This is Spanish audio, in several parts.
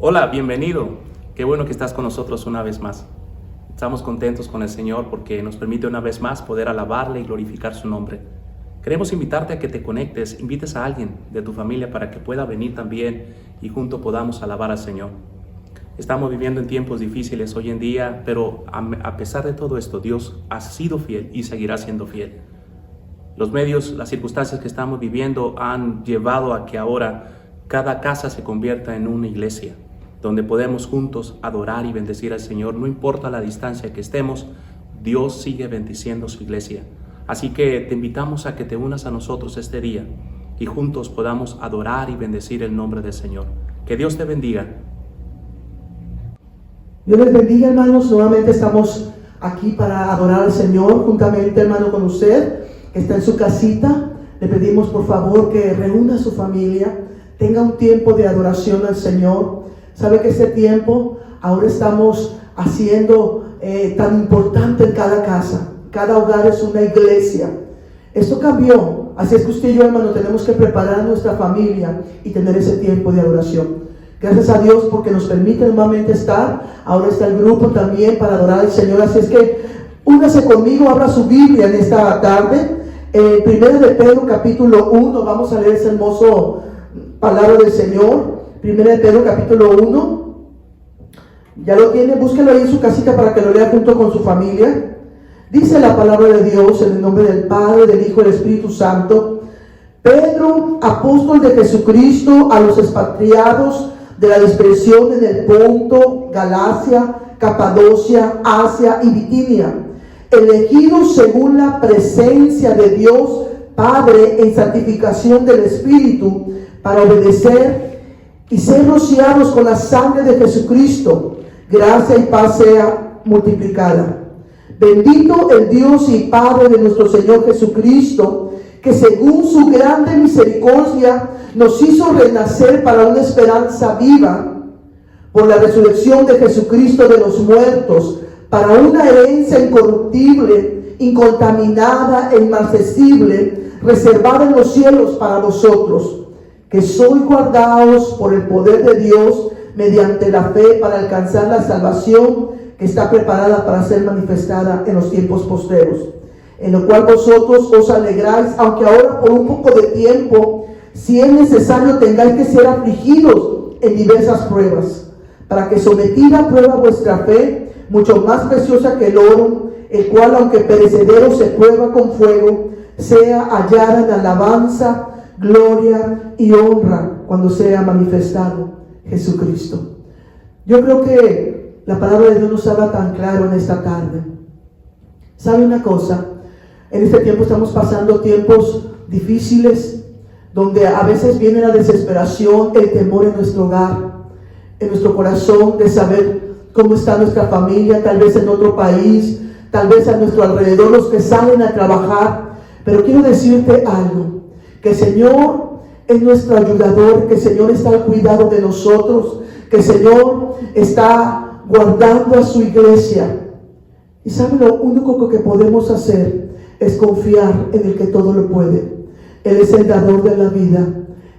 Hola, bienvenido. Qué bueno que estás con nosotros una vez más. Estamos contentos con el Señor porque nos permite una vez más poder alabarle y glorificar su nombre. Queremos invitarte a que te conectes, invites a alguien de tu familia para que pueda venir también y juntos podamos alabar al Señor. Estamos viviendo en tiempos difíciles hoy en día, pero a pesar de todo esto, Dios ha sido fiel y seguirá siendo fiel. Los medios, las circunstancias que estamos viviendo han llevado a que ahora cada casa se convierta en una iglesia, donde podemos juntos adorar y bendecir al Señor. No importa la distancia que estemos, Dios sigue bendiciendo su iglesia. Así que te invitamos a que te unas a nosotros este día y juntos podamos adorar y bendecir el nombre del Señor. Que Dios te bendiga. Dios les bendiga, hermanos. Nuevamente estamos aquí para adorar al Señor juntamente, hermano, con usted que está en su casita. Le pedimos por favor que reúna a su familia, tenga un tiempo de adoración al Señor. Sabe que este tiempo ahora estamos haciendo tan importante en cada casa. Cada hogar es una iglesia. Esto cambió. Así es que usted y yo, hermano, tenemos que preparar a nuestra familia y tener ese tiempo de adoración. Gracias a Dios porque nos permite nuevamente estar. Ahora está el grupo también para adorar al Señor. Así es que únase conmigo, abra su Biblia en esta tarde. Primera de Pedro capítulo 1. Vamos a leer esa hermosa palabra del Señor. Primera de Pedro capítulo 1. Ya lo tiene, búsquelo ahí en su casita para que lo lea junto con su familia. Dice la palabra de Dios en el nombre del Padre, del Hijo y del Espíritu Santo. Pedro, apóstol de Jesucristo, a los expatriados de la dispersión en el Ponto, Galacia, Capadocia, Asia y Bitinia, elegidos según la presencia de Dios Padre en santificación del Espíritu, para obedecer y ser rociados con la sangre de Jesucristo. Gracia y paz sea multiplicada. Bendito el Dios y Padre de nuestro Señor Jesucristo, que según su grande misericordia nos hizo renacer para una esperanza viva por la resurrección de Jesucristo de los muertos, para una herencia incorruptible, incontaminada e inmarcesible, reservada en los cielos para vosotros, que sois guardados por el poder de Dios mediante la fe para alcanzar la salvación que está preparada para ser manifestada en los tiempos postreros, en lo cual vosotros os alegráis, aunque ahora por un poco de tiempo, si es necesario, tengáis que ser afligidos en diversas pruebas, para que sometida a prueba vuestra fe, mucho más preciosa que el oro, el cual aunque perecedero se prueba con fuego, sea hallada en alabanza, gloria y honra cuando sea manifestado Jesucristo. Yo creo que la palabra de Dios nos habla tan claro en esta tarde. ¿Sabe una cosa? En este tiempo estamos pasando tiempos difíciles, donde a veces viene la desesperación, el temor en nuestro hogar, en nuestro corazón, de saber cómo está nuestra familia, tal vez en otro país, tal vez a nuestro alrededor, los que salen a trabajar. Pero quiero decirte algo, que el Señor es nuestro ayudador, que el Señor está al cuidado de nosotros, que el Señor está guardando a su iglesia. Y sabe, lo único que podemos hacer es confiar en el que todo lo puede. Él es el dador de la vida.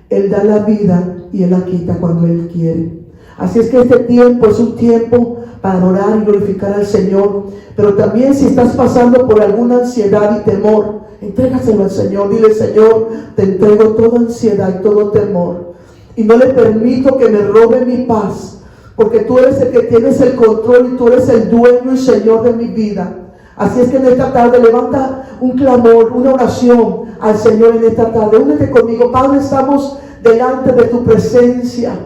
Él da la vida y Él la quita cuando Él quiere. Así es que este tiempo es un tiempo para adorar y glorificar al Señor. Pero también, si estás pasando por alguna ansiedad y temor, entrégaselo al Señor. Dile: Señor, te entrego toda ansiedad y todo temor, y no le permito que me robe mi paz, porque tú eres el que tienes el control y tú eres el dueño y Señor de mi vida. Así es que en esta tarde levanta un clamor, una oración al Señor en esta tarde. Únete conmigo. Padre, estamos delante de tu presencia.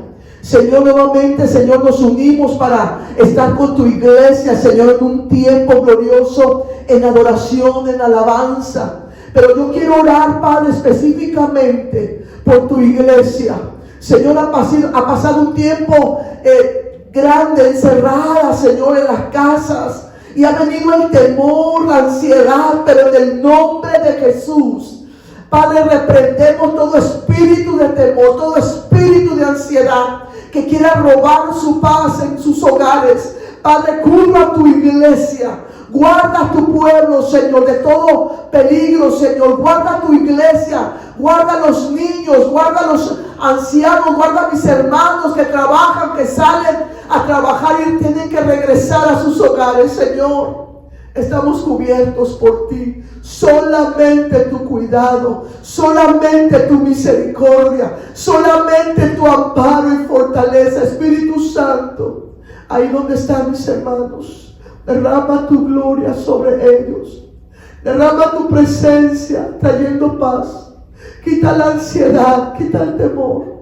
Señor, nuevamente, Señor, nos unimos para estar con tu iglesia, Señor, en un tiempo glorioso, en adoración, en alabanza. Pero yo quiero orar, Padre, específicamente por tu iglesia. Señor, ha pasado un tiempo grande, encerrada, Señor, en las casas. Y ha venido el temor, la ansiedad, pero en el nombre de Jesús, Padre, reprendemos todo espíritu de temor, todo espíritu de ansiedad que quiera robar su paz en sus hogares. Padre, cubra tu iglesia Guarda a tu pueblo, Señor, de todo peligro, Señor. Guarda a tu iglesia, guarda a los niños, guarda a los ancianos, guarda a mis hermanos que trabajan, que salen a trabajar y tienen que regresar a sus hogares, Señor. Estamos cubiertos por ti. Solamente tu cuidado, solamente tu misericordia, solamente tu amparo y fortaleza. Espíritu Santo, ahí donde están mis hermanos, derrama tu gloria sobre ellos. Derrama tu presencia trayendo paz. Quita la ansiedad, quita el temor.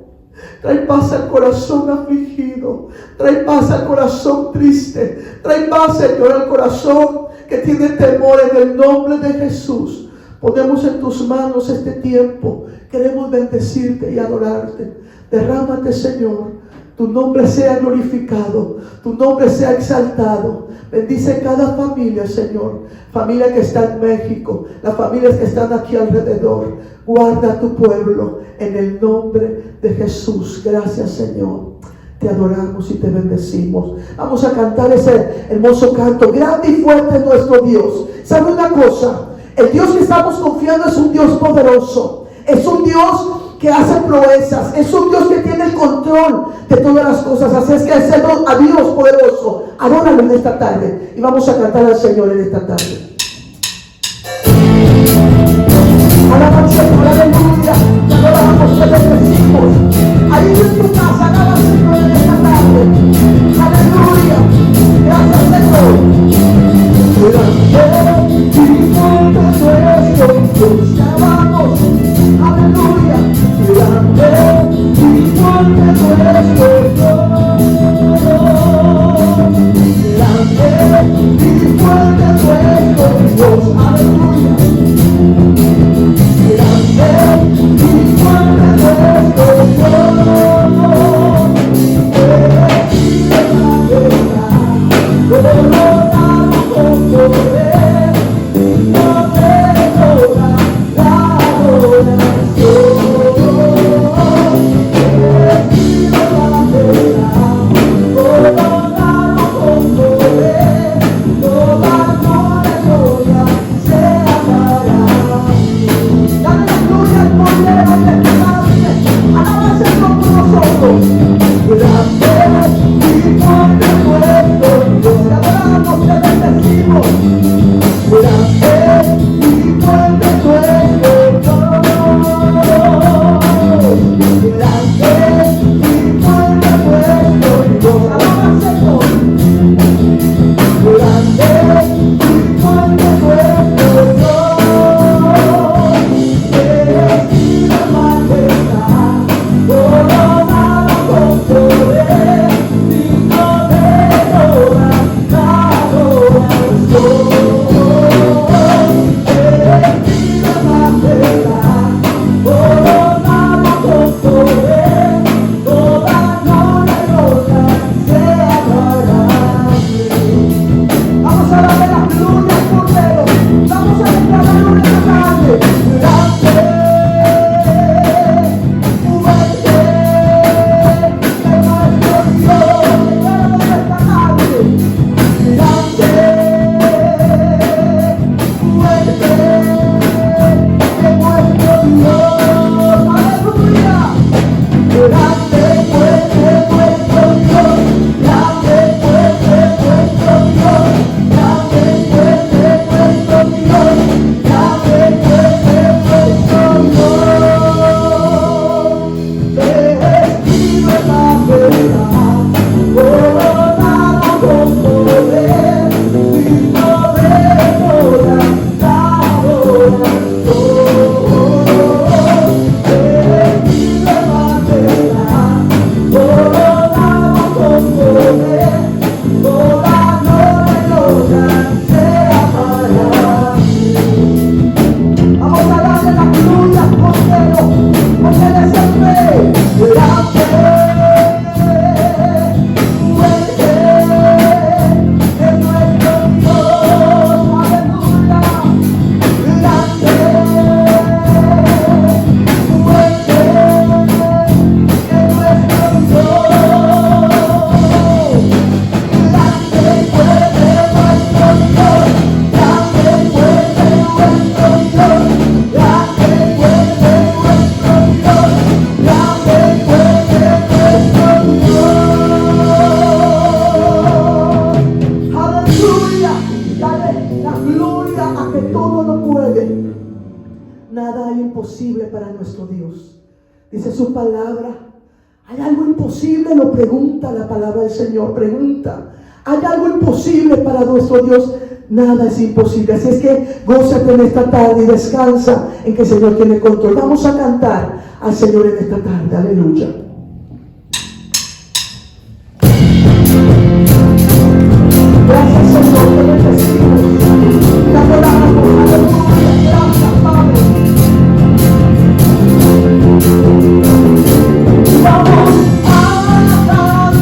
Trae paz al corazón afligido. Trae paz al corazón triste. Trae paz, Señor, al corazón que tiene temor. En el nombre de Jesús, ponemos en tus manos este tiempo. Queremos bendecirte y adorarte. Derrámate, Señor. Tu nombre sea glorificado. Tu nombre sea exaltado. Bendice cada familia, Señor. Familia que está en México. Las familias que están aquí alrededor. Guarda a tu pueblo en el nombre de Jesús. Gracias, Señor. Te adoramos y te bendecimos. Vamos a cantar ese hermoso canto. Grande y fuerte es nuestro Dios. ¿Sabe una cosa? El Dios que estamos confiando es un Dios poderoso. Es un Dios que hace proezas. Es un Dios que tiene el control de todas las cosas. Así es que ese a Dios poderoso, adóralo en esta tarde. Y vamos a cantar al Señor en esta tarde. Alaba al Señor, aleluya. Te adoramos, te bendecimos. Ahí en tu casa, alaba al Señor en esta tarde. Aleluya. Gracias, Señor. Grande y fuerte nuestro Dios, te amamos. Aleluya. Grande y fuerte nuestro Dios. Grande y fuerte nuestro todo lo puede. Nada hay imposible para nuestro Dios. Dice su palabra. ¿Hay algo imposible? Lo pregunta la palabra del Señor. Pregunta. ¿Hay algo imposible para nuestro Dios? Nada es imposible. Así es que gózate en esta tarde y descansa en que el Señor tiene control. Vamos a cantar al Señor en esta tarde. Aleluya. Gracias, Señor, te bendecimos. Te adoramos. Aleluya. Gracias, Padre. Vamos a cantar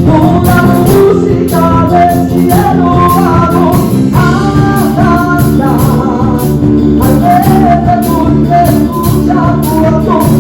con la música del cielo. Vamos a cantar al ver porque escucha tu voz.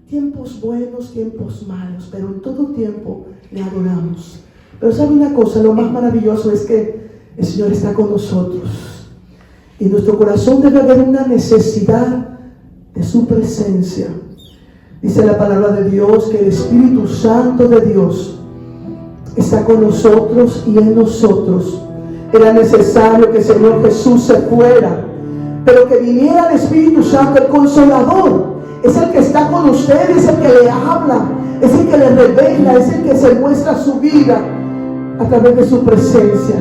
Tiempos buenos, tiempos malos, pero en todo tiempo le adoramos. Pero sabe una cosa, lo más maravilloso es que el Señor está con nosotros. Y en nuestro corazón debe haber una necesidad de su presencia. Dice la palabra de Dios que el Espíritu Santo de Dios está con nosotros y en nosotros. Era necesario que el Señor Jesús se fuera pero que viniera el Espíritu Santo, el Consolador. Es el que está con usted, es el que le habla, es el que le revela, es el que se muestra su vida a través de su presencia.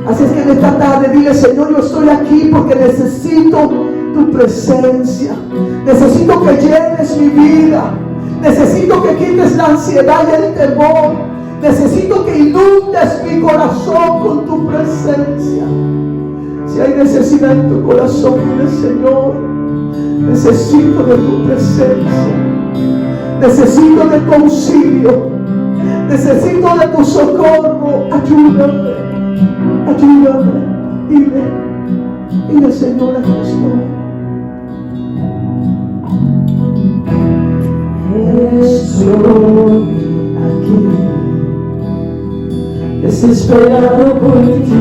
Así es que en esta tarde dile: Señor, yo estoy aquí porque necesito tu presencia. Necesito que llenes mi vida. Necesito que quites la ansiedad y el temor. Necesito que inundes mi corazón con tu presencia. Si hay necesidad en tu corazón, dile: Señor, necesito de tu presencia. Necesito de tu auxilio. Necesito de tu socorro. Ayúdame. Ayúdame. Dile: Señor, aquí estoy. Estoy aquí, desesperado por ti.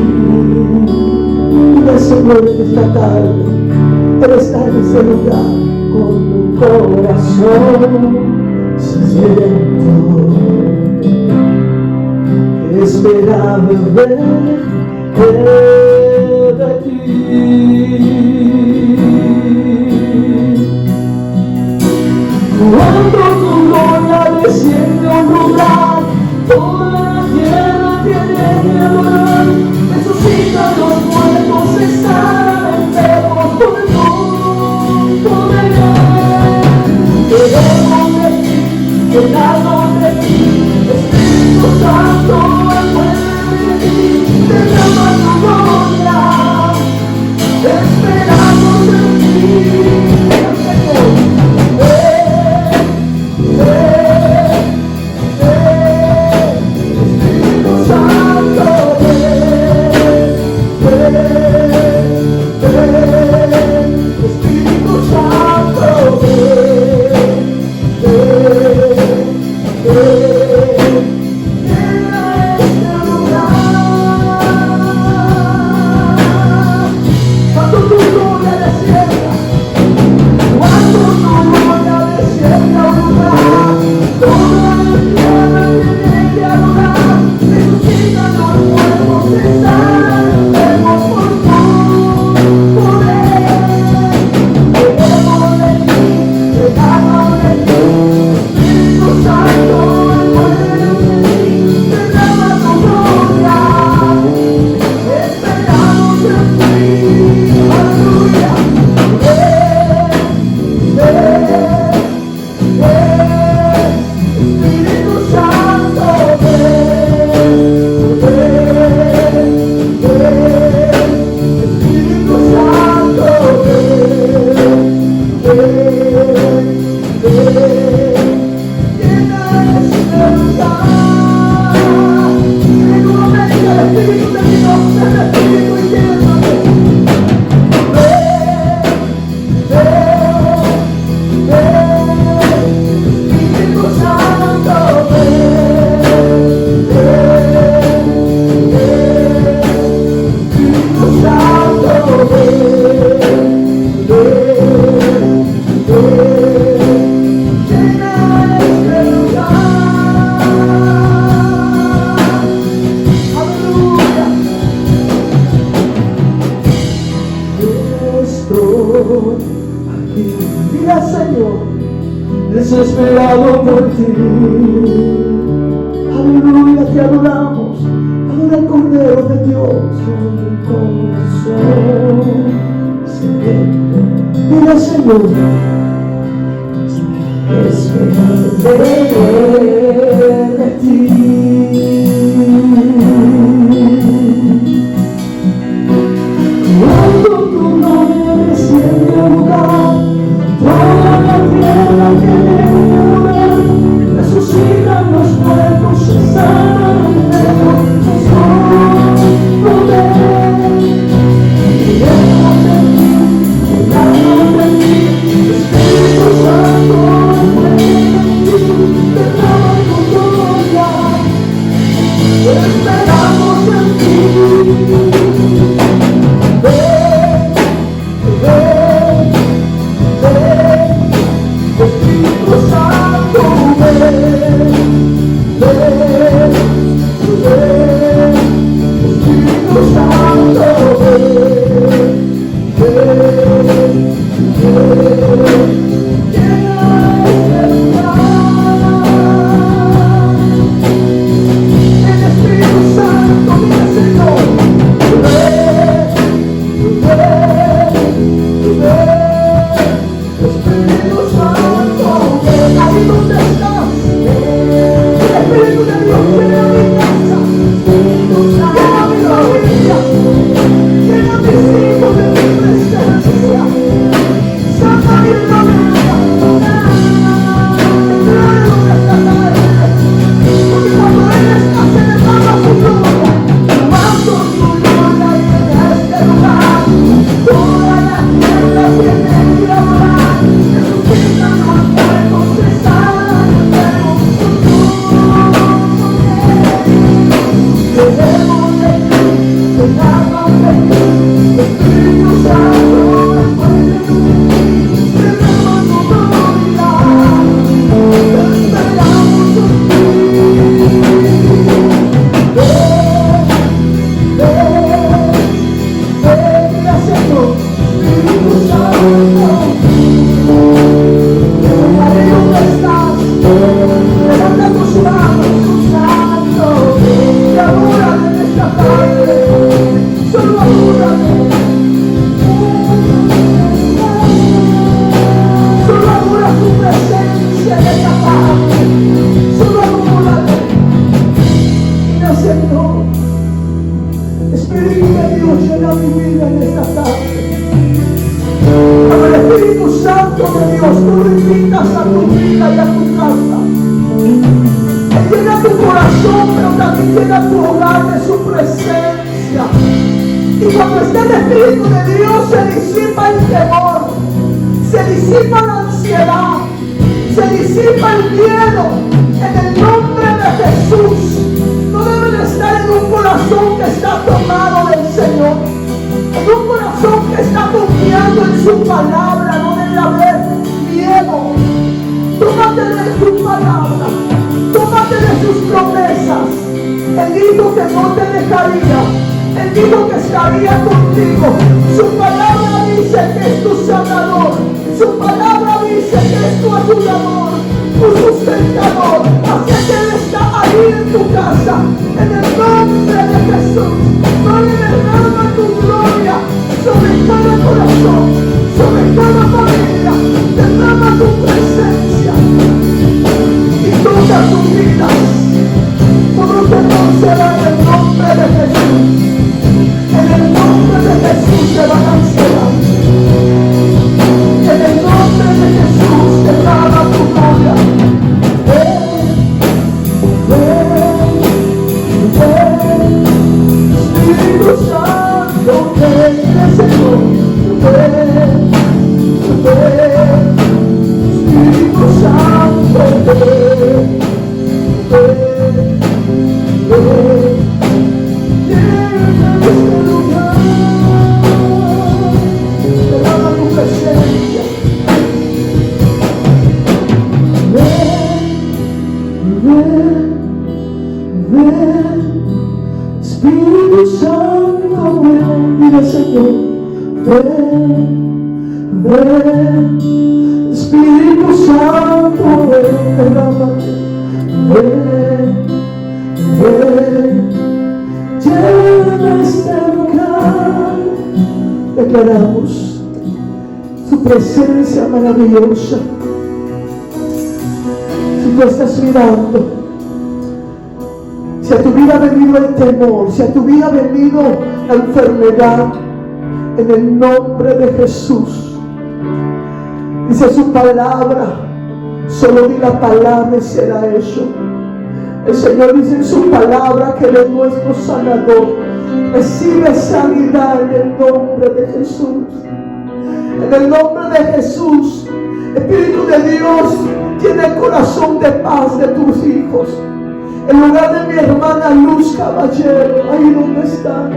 Dile: Señor, en esta tarde Él está en ese lugar. Con tu corazón sediento, esperando ver de ti. Cuando tu gloria desciende a un lugar, toda la tierra tiene que adorar. Resucitan los muertos, están enfermos por tu poder. Queremos de ti, llenarnos de ti, Espíritu Santo, envuelve de ti, derrama tu gloria, esperamos en ti. Desesperado por ti, aleluya, te adoramos, adora el Cordero de Dios, con corazón sediento. Mira, Señor, esperando de ti. Cuando tu nombre desciende a lugar, toda la tierra tiene que adorar. Resucitan los muertos, se sanan enfermos, con su poder. Queremos de ti, llenarnos de ti, Espíritu Santo, envuelve de ti, derrama tu gloria, Espíritu Santo, ahí donde estás, el Espíritu de Dios llena mi casa, llena mi familia, llena mis hijos de tu presencia. Santa Virgen de esta tarde, porque cuando Él está celebrando su gloria, amando su gloria y en este lugar, toda la tierra tiene que adorar. Jesucristo nos puede confesar y tenemos su queremos de ti, llenarnos de ti, Espíritu Santo, recuerda tu gloria, esperamos en ti. Señor, Espíritu Santo, ahí donde estás, levanta tus manos, tus santos, y adórale en esta tarde, solo adórale, solo adora tu presencia en esta tarde, solo adórale, mira Señor. Espíritu de Dios, llena mi vida en esta tarde. Con el Espíritu Santo de Dios, tú lo invitas a tu vida y a tu casa. Él llena tu corazón, pero también llena tu hogar de su presencia. Y cuando está el Espíritu de Dios, se disipa el temor, se disipa la ansiedad, se disipa el miedo. En el nombre de Jesús. No deben estar en un corazón que está tomado del Señor, en un corazón que está confiando en su palabra. No debe haber miedo. Tómate de su palabra, tómate de sus promesas. Él dijo que no te dejaría, Él dijo que estaría contigo. Su palabra dice que es tu sanador, su palabra dice que es tu ayudador, tu sustentador. Así que Él está ahí en tu casa, en el nombre de Jesús. Padre, derrama tu gloria sobre cada corazón, sobre cada familia. Derrama tu presencia y toca tus vidas. Todo temor será en el nombre de Jesús. En el nombre de Jesús se va la ansiedad. En el nombre de Jesús derrama tu gloria. Espíritu Santo, ven, Señor, ven. Espíritu Santo, ven. Llena este lugar, derrama tu presencia. Ven, Espíritu Santo, ven, dile Señor, ven, Espíritu Santo, ven, derrámate, ven, llena este lugar. Declaramos su presencia maravillosa. Si tú estás mirando, si a tu vida ha venido el temor, si a tu vida ha venido la enfermedad, en el nombre de Jesús, dice su palabra, solo di la palabra y será hecho. El Señor dice en su palabra que Él es nuestro sanador. Recibe sanidad en el nombre de Jesús. En el nombre de Jesús, Espíritu de Dios, llena el corazón de paz de tus hijos. En lugar de mi hermana Luz Caballero, ahí donde está,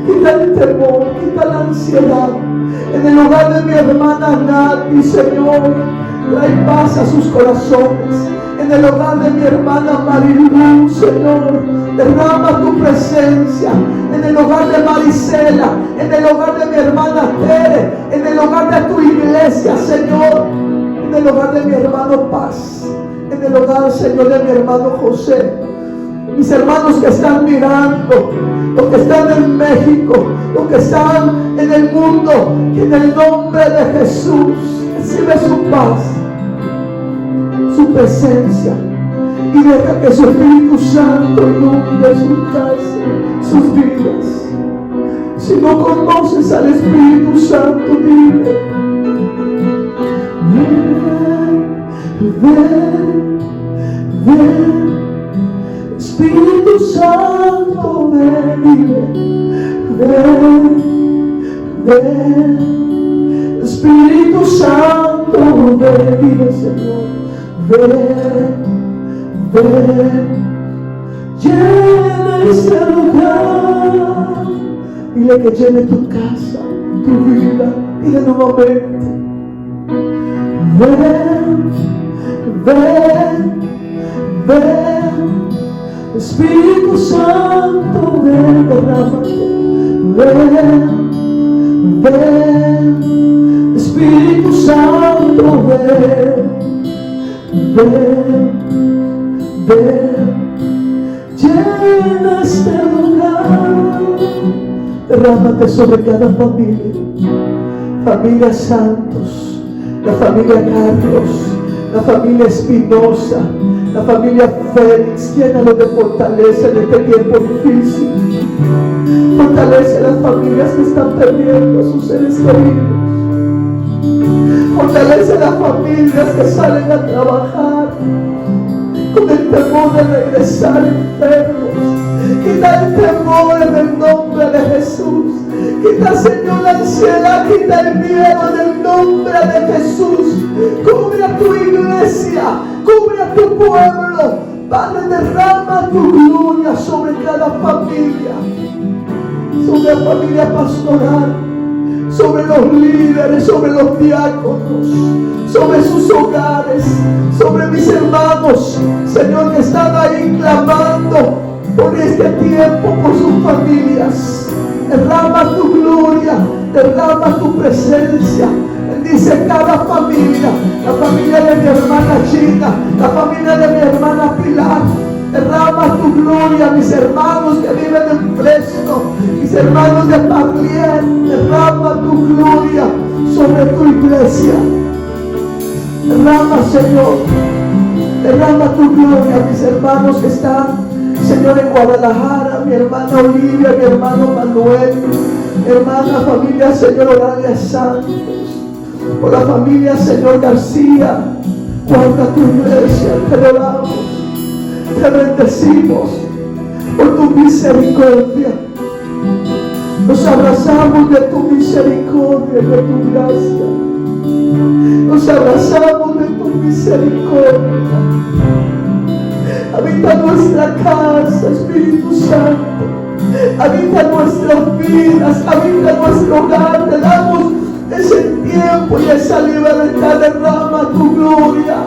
quita el temor, quita la ansiedad. En el hogar de mi hermana Nati, Señor, trae paz a sus corazones. En el hogar de mi hermana Marilu, Señor, derrama tu presencia. En el hogar de Marisela, en el hogar de mi hermana Tere, en el hogar de tu iglesia, Señor, en el hogar de mi hermano Paz, en el hogar, Señor, de mi hermano José. mis hermanos que están mirando, los que están en México, los que están en el mundo, que en el nombre de Jesús recibe su paz, su presencia, y deja que su Espíritu Santo inunde su casa, sus vidas. Si no conoces al Espíritu Santo, dile: ven, ven, Espíritu Santo, ven, dile: ven, Espíritu Santo, ven, dile, Señor, ven, llena este lugar. Dile que llene tu casa, tu vida. Dile nuevamente: ven, ven, Espíritu Santo, ven, derrámate. Ven, Espíritu Santo, ven, llena este lugar. Derrámate sobre cada familia, familia Santos, la familia Carlos, la familia Espinosa, la familia Félix. Llénalo de fortaleza en este tiempo difícil. Fortalece a las familias que están perdiendo a sus seres queridos. Fortalece a las familias que salen a trabajar con el temor de regresar enfermos. Quita el temor en el nombre de Jesús. Quita, Señor, la ansiedad, quita el miedo en el nombre de Jesús. Cubre a tu iglesia, cubre a tu pueblo. Padre, derrama tu gloria sobre cada familia, sobre la familia pastoral, sobre los líderes, sobre los diáconos, sobre sus hogares, sobre mis hermanos, Señor, que están ahí clamando por este tiempo, por sus familias. Derrama tu gloria, derrama tu presencia. Bendice cada familia, la familia de mi hermana China, la familia de mi hermana Pilar. Derrama tu gloria, mis hermanos que viven en Fresno, mis hermanos de Parlier. Derrama tu gloria sobre tu iglesia. Derrama, Señor, derrama tu gloria, mis hermanos que están, Señor, en Guadalajara, mi hermana Olivia, mi hermano Manuel, mi hermana familia, Señor, Oralia Santos, por la familia, Señor, García. Guarda tu iglesia, te adoramos, te bendecimos por tu misericordia. Nos abrazamos de tu misericordia y de tu gracia. Nos abrazamos de tu misericordia. Habita nuestra casa, Espíritu Santo. Habita nuestras vidas, habita nuestro hogar. Te damos ese tiempo y esa libertad. Derrama tu gloria.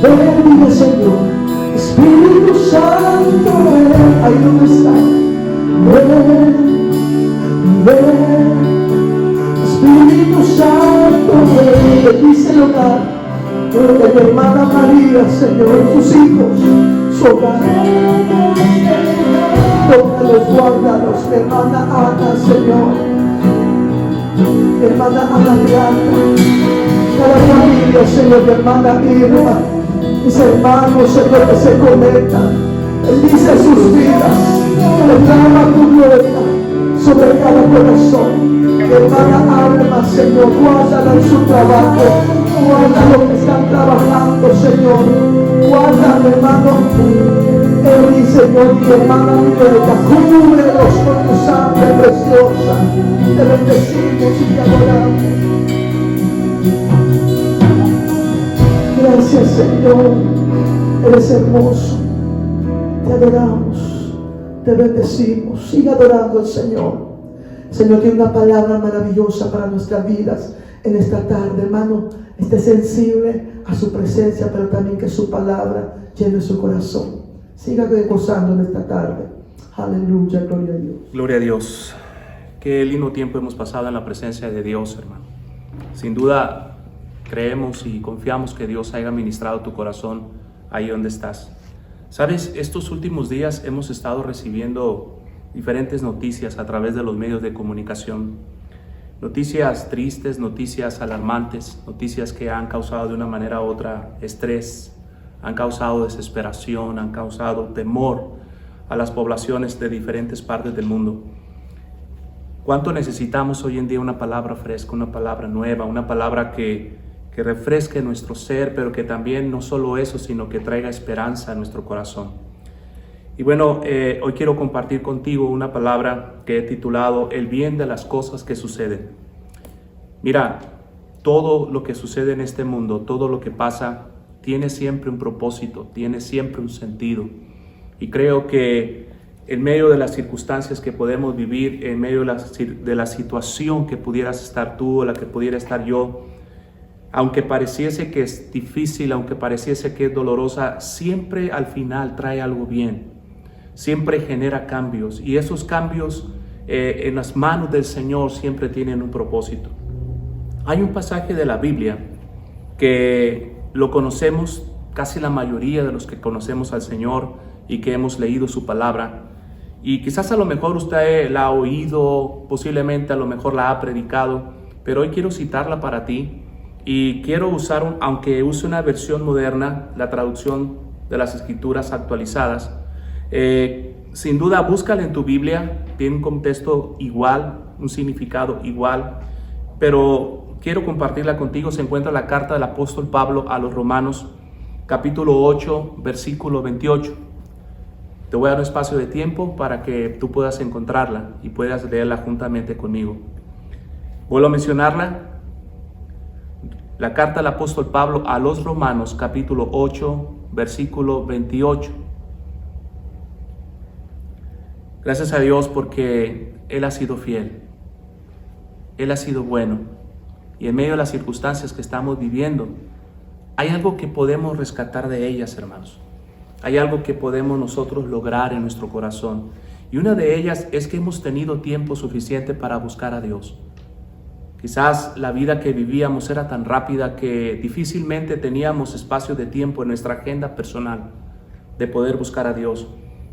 Ven, Señor. Espíritu Santo, ven. Ahí donde está. Ven. Espíritu Santo, bendice el hogar de mi hermana María, Señor, tus hijos, su hogar. Tócalos, guárdalos, mi hermana Ana, Señor, mi hermana Ana Beata, cada familia, Señor, mi hermana Irma, mis hermanos, Señor, que se conectan. Bendice sus vidas, derrama tu gloria sobre cada corazón. Mi hermana Alma, Señor, guárdala en su trabajo, guarda los que están trabajando, Señor, guarda, mi hermano Eli, Señor, mi hermana Violeta, cúbrelos con tu sangre preciosa. Te bendecimos y te adoramos. Gracias, Señor, eres hermoso. Te adoramos, te bendecimos. Sigue adorando al Señor. Señor, tiene una palabra maravillosa para nuestras vidas en esta tarde, hermano. Esté sensible a su presencia, pero también que su palabra llene su corazón. Siga gozando en esta tarde. Aleluya, gloria a Dios. Gloria a Dios. Qué lindo tiempo hemos pasado en la presencia de Dios, hermano. Sin duda, creemos y confiamos que Dios haya ministrado tu corazón ahí donde estás. Sabes, estos últimos días hemos estado recibiendo diferentes noticias a través de los medios de comunicación. Noticias tristes, noticias alarmantes, noticias que han causado de una manera u otra estrés, han causado desesperación, han causado temor a las poblaciones de diferentes partes del mundo. ¿Cuánto necesitamos hoy en día una palabra fresca, una palabra nueva, una palabra que refresque nuestro ser, pero que también no solo eso, sino que traiga esperanza a nuestro corazón? Y bueno, hoy quiero compartir contigo una palabra que he titulado El bien de las cosas que suceden. Mira, todo lo que sucede en este mundo, todo lo que pasa, tiene siempre un propósito, tiene siempre un sentido. Y creo que en medio de las circunstancias que podemos vivir, en medio de la situación que pudieras estar tú o la que pudiera estar yo, aunque pareciese que es difícil, aunque pareciese que es dolorosa, siempre al final trae algo bien. Siempre genera cambios, y esos cambios en las manos del Señor siempre tienen un propósito. Hay un pasaje de la Biblia que lo conocemos casi la mayoría de los que conocemos al Señor y que hemos leído su palabra, y quizás a lo mejor usted la ha oído, posiblemente a lo mejor la ha predicado, pero hoy quiero citarla para ti y quiero usar, aunque use una versión moderna, la traducción de las Escrituras actualizadas. Sin duda búscala en tu Biblia, tiene un contexto igual, un significado igual, pero quiero compartirla contigo. Se encuentra la carta del apóstol Pablo a los Romanos, capítulo 8, versículo 28. Te voy a dar un espacio de tiempo para que tú puedas encontrarla y puedas leerla juntamente conmigo. Vuelvo a mencionarla. La carta del apóstol Pablo a los Romanos, capítulo 8, versículo 28. Gracias a Dios porque Él ha sido fiel, Él ha sido bueno, y en medio de las circunstancias que estamos viviendo, hay algo que podemos rescatar de ellas, hermanos. Hay algo que podemos nosotros lograr en nuestro corazón, y una de ellas es que hemos tenido tiempo suficiente para buscar a Dios. Quizás la vida que vivíamos era tan rápida que difícilmente teníamos espacio de tiempo en nuestra agenda personal de poder buscar a Dios.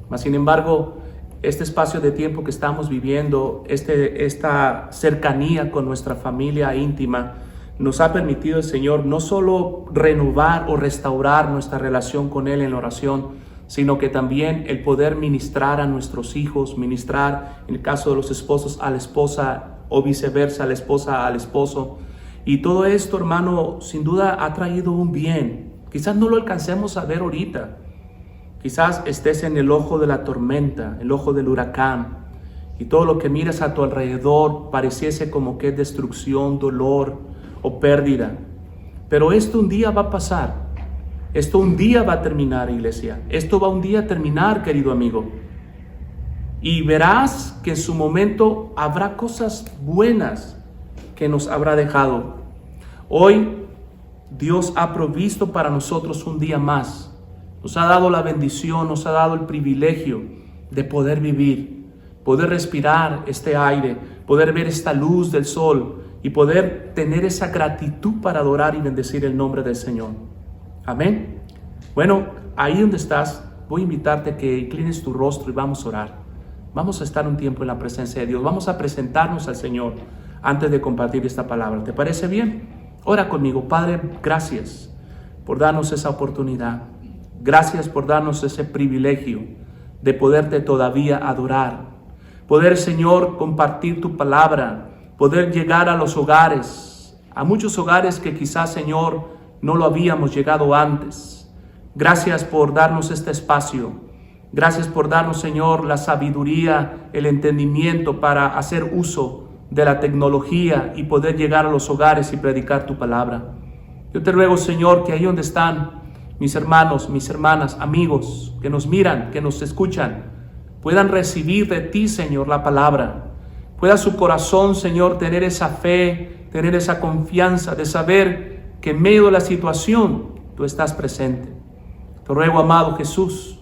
Mas, sin embargo, este espacio de tiempo que estamos viviendo, esta cercanía con nuestra familia íntima, nos ha permitido el Señor no solo renovar o restaurar nuestra relación con Él en la oración, sino que también el poder ministrar a nuestros hijos, ministrar, en el caso de los esposos, a la esposa, o viceversa, la esposa al esposo. Y todo esto, hermano, sin duda ha traído un bien. Quizás no lo alcancemos a ver ahorita. Quizás estés en el ojo de la tormenta, el ojo del huracán, y todo lo que miras a tu alrededor pareciese como que es destrucción, dolor o pérdida. Pero esto un día va a pasar. Esto un día va a terminar, iglesia. Esto va un día a terminar, querido amigo. Y verás que en su momento habrá cosas buenas que nos habrá dejado. Hoy Dios ha provisto para nosotros un día más. Nos ha dado la bendición, nos ha dado el privilegio de poder vivir, poder respirar este aire, poder ver esta luz del sol y poder tener esa gratitud para adorar y bendecir el nombre del Señor. Amén. Bueno, ahí donde estás, voy a invitarte a que inclines tu rostro y vamos a orar. Vamos a estar un tiempo en la presencia de Dios. Vamos a presentarnos al Señor antes de compartir esta palabra. ¿Te parece bien? Ora conmigo. Padre, gracias por darnos esa oportunidad. Gracias por darnos ese privilegio de poderte todavía adorar. Poder, Señor, compartir tu palabra. Poder llegar a los hogares. A muchos hogares que quizás, Señor, no lo habíamos llegado antes. Gracias por darnos este espacio. Gracias por darnos, Señor, la sabiduría, el entendimiento para hacer uso de la tecnología y poder llegar a los hogares y predicar tu palabra. Yo te ruego, Señor, que ahí donde están mis hermanos, mis hermanas, amigos que nos miran, que nos escuchan, puedan recibir de ti, Señor, la palabra. Pueda su corazón, Señor, tener esa fe, tener esa confianza de saber que en medio de la situación tú estás presente. Te ruego, amado Jesús,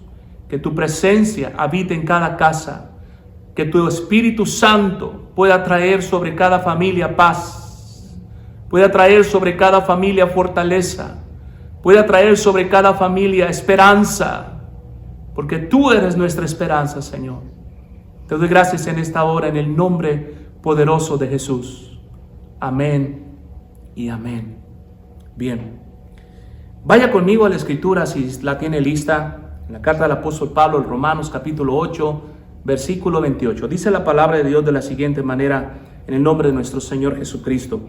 que tu presencia habite en cada casa, que tu Espíritu Santo pueda traer sobre cada familia paz, pueda traer sobre cada familia fortaleza, pueda traer sobre cada familia esperanza, porque tú eres nuestra esperanza, Señor. Te doy gracias en esta hora en el nombre poderoso de Jesús. Amén y amén. Bien. Vaya conmigo a la Escritura, si la tiene lista, en la carta del apóstol Pablo, en Romanos capítulo 8, versículo 28. Dice la palabra de Dios de la siguiente manera, en el nombre de nuestro Señor Jesucristo.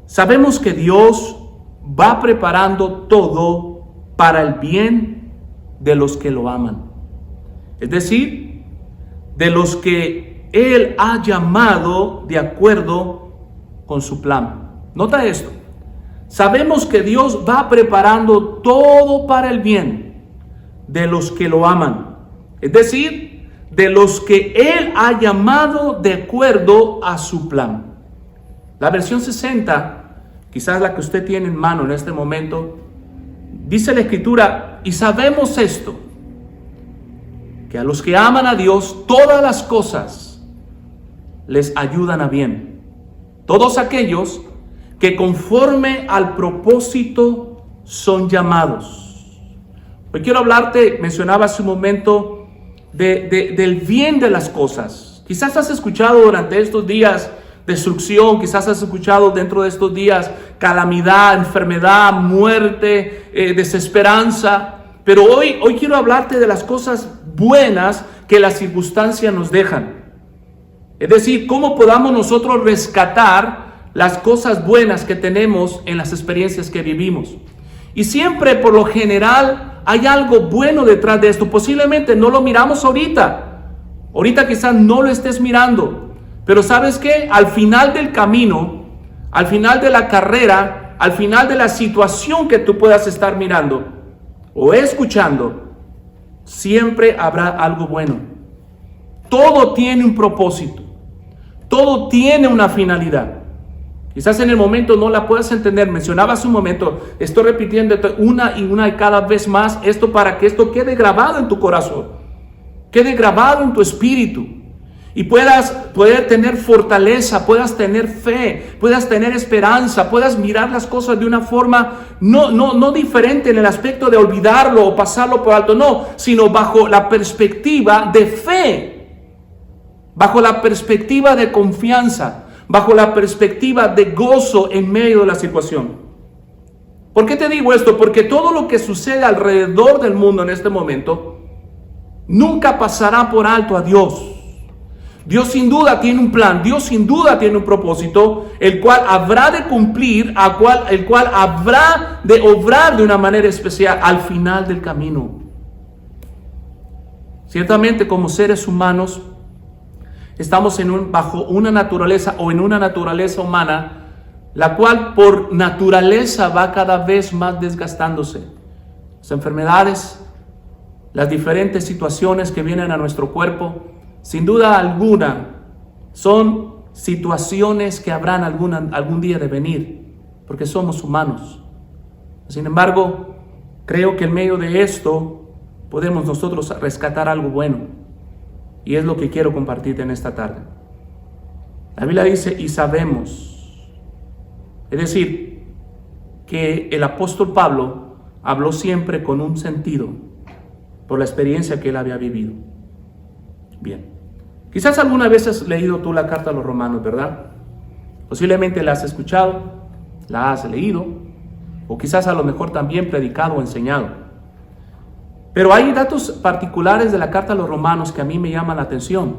Sabemos que Dios va preparando todo para el bien de los que lo aman. Es decir, de los que Él ha llamado de acuerdo con su plan. Nota esto. Sabemos que Dios va preparando todo para el bien de los que lo aman. Es decir, de los que Él ha llamado de acuerdo a su plan. La versión 60, quizás la que usted tiene en mano en este momento, dice la Escritura, y sabemos esto, que a los que aman a Dios, todas las cosas les ayudan a bien. Todos aquellos que conforme al propósito son llamados. Hoy quiero hablarte, mencionaba hace un momento, del bien de las cosas. Quizás has escuchado durante estos días destrucción, quizás has escuchado dentro de estos días calamidad, enfermedad, muerte, desesperanza. Pero hoy quiero hablarte de las cosas buenas que las circunstancias nos dejan. Es decir, cómo podamos nosotros rescatar las cosas buenas que tenemos en las experiencias que vivimos. Y siempre, por lo general, hay algo bueno detrás de esto. Posiblemente no lo miramos ahorita. Ahorita quizás no lo estés mirando. Pero ¿sabes qué? Al final del camino, al final de la carrera, al final de la situación que tú puedas estar mirando o escuchando, siempre habrá algo bueno. Todo tiene un propósito. Todo tiene una finalidad. Quizás en el momento no la puedas entender. Mencionaba hace un momento, estoy repitiendo una y cada vez más esto para que esto quede grabado en tu corazón, quede grabado en tu espíritu y puedas tener fortaleza, puedas tener fe, puedas tener esperanza, puedas mirar las cosas de una forma no diferente en el aspecto de olvidarlo o pasarlo por alto, no, sino bajo la perspectiva de fe, bajo la perspectiva de confianza, bajo la perspectiva de gozo en medio de la situación. ¿Por qué te digo esto? Porque todo lo que sucede alrededor del mundo en este momento nunca pasará por alto a Dios. Dios sin duda tiene un plan, Dios sin duda tiene un propósito, el cual habrá de cumplir, el cual habrá de obrar de una manera especial al final del camino. Ciertamente, como seres humanos, estamos bajo una naturaleza o en una naturaleza humana, la cual por naturaleza va cada vez más desgastándose. Las enfermedades, las diferentes situaciones que vienen a nuestro cuerpo, sin duda alguna, son situaciones que habrán algún día de venir, porque somos humanos. Sin embargo, creo que en medio de esto podemos nosotros rescatar algo bueno. Y es lo que quiero compartirte en esta tarde. La Biblia dice, y sabemos. Es decir, que el apóstol Pablo habló siempre con un sentido, por la experiencia que él había vivido. Bien. Quizás alguna vez has leído tú la carta a los Romanos, ¿verdad? Posiblemente la has escuchado, la has leído, o quizás a lo mejor también predicado o enseñado. Pero hay datos particulares de la carta a los Romanos que a mí me llaman la atención.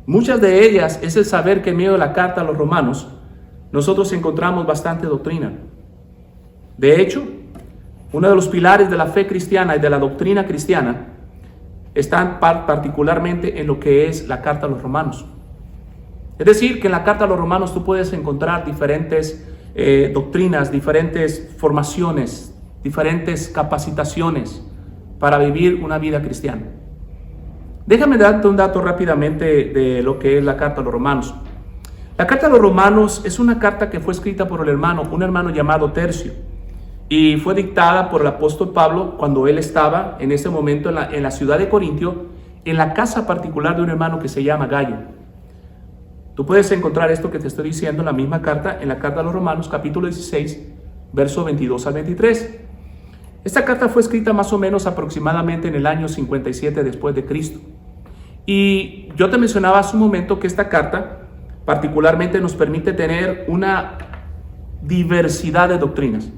Muchas de ellas es el saber que en medio de la carta a los Romanos nosotros encontramos bastante doctrina. De hecho, uno de los pilares de la fe cristiana y de la doctrina cristiana están particularmente en lo que es la carta a los Romanos. Es decir, que en la carta a los Romanos tú puedes encontrar diferentes doctrinas, diferentes formaciones, diferentes capacitaciones para vivir una vida cristiana. Déjame darte un dato rápidamente de lo que es la carta a los Romanos. La carta a los Romanos es una carta que fue escrita por un hermano llamado Tercio, y fue dictada por el apóstol Pablo cuando él estaba en ese momento en la ciudad de Corintio, en la casa particular de un hermano que se llama Gallo. Tú puedes encontrar esto que te estoy diciendo en la misma carta, en la carta a los Romanos, capítulo 16, versos 22 al 23. Esta carta fue escrita más o menos aproximadamente en el año 57 después de Cristo. Y yo te mencionaba hace un momento que esta carta particularmente nos permite tener una diversidad de doctrinas.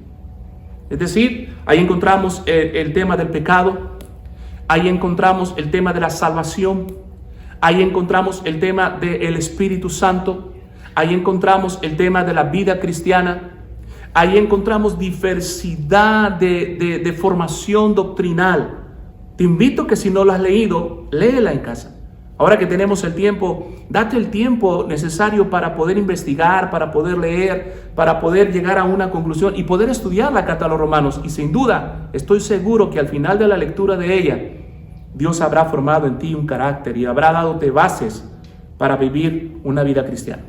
Es decir, ahí encontramos el tema del pecado, ahí encontramos el tema de la salvación, ahí encontramos el tema del Espíritu Santo, ahí encontramos el tema de la vida cristiana, ahí encontramos diversidad de formación doctrinal. Te invito que si no la has leído, léela en casa. Ahora que tenemos el tiempo, date el tiempo necesario para poder investigar, para poder leer, para poder llegar a una conclusión y poder estudiar la carta a los Romanos. Y sin duda, estoy seguro que al final de la lectura de ella, Dios habrá formado en ti un carácter y habrá dándote bases para vivir una vida cristiana.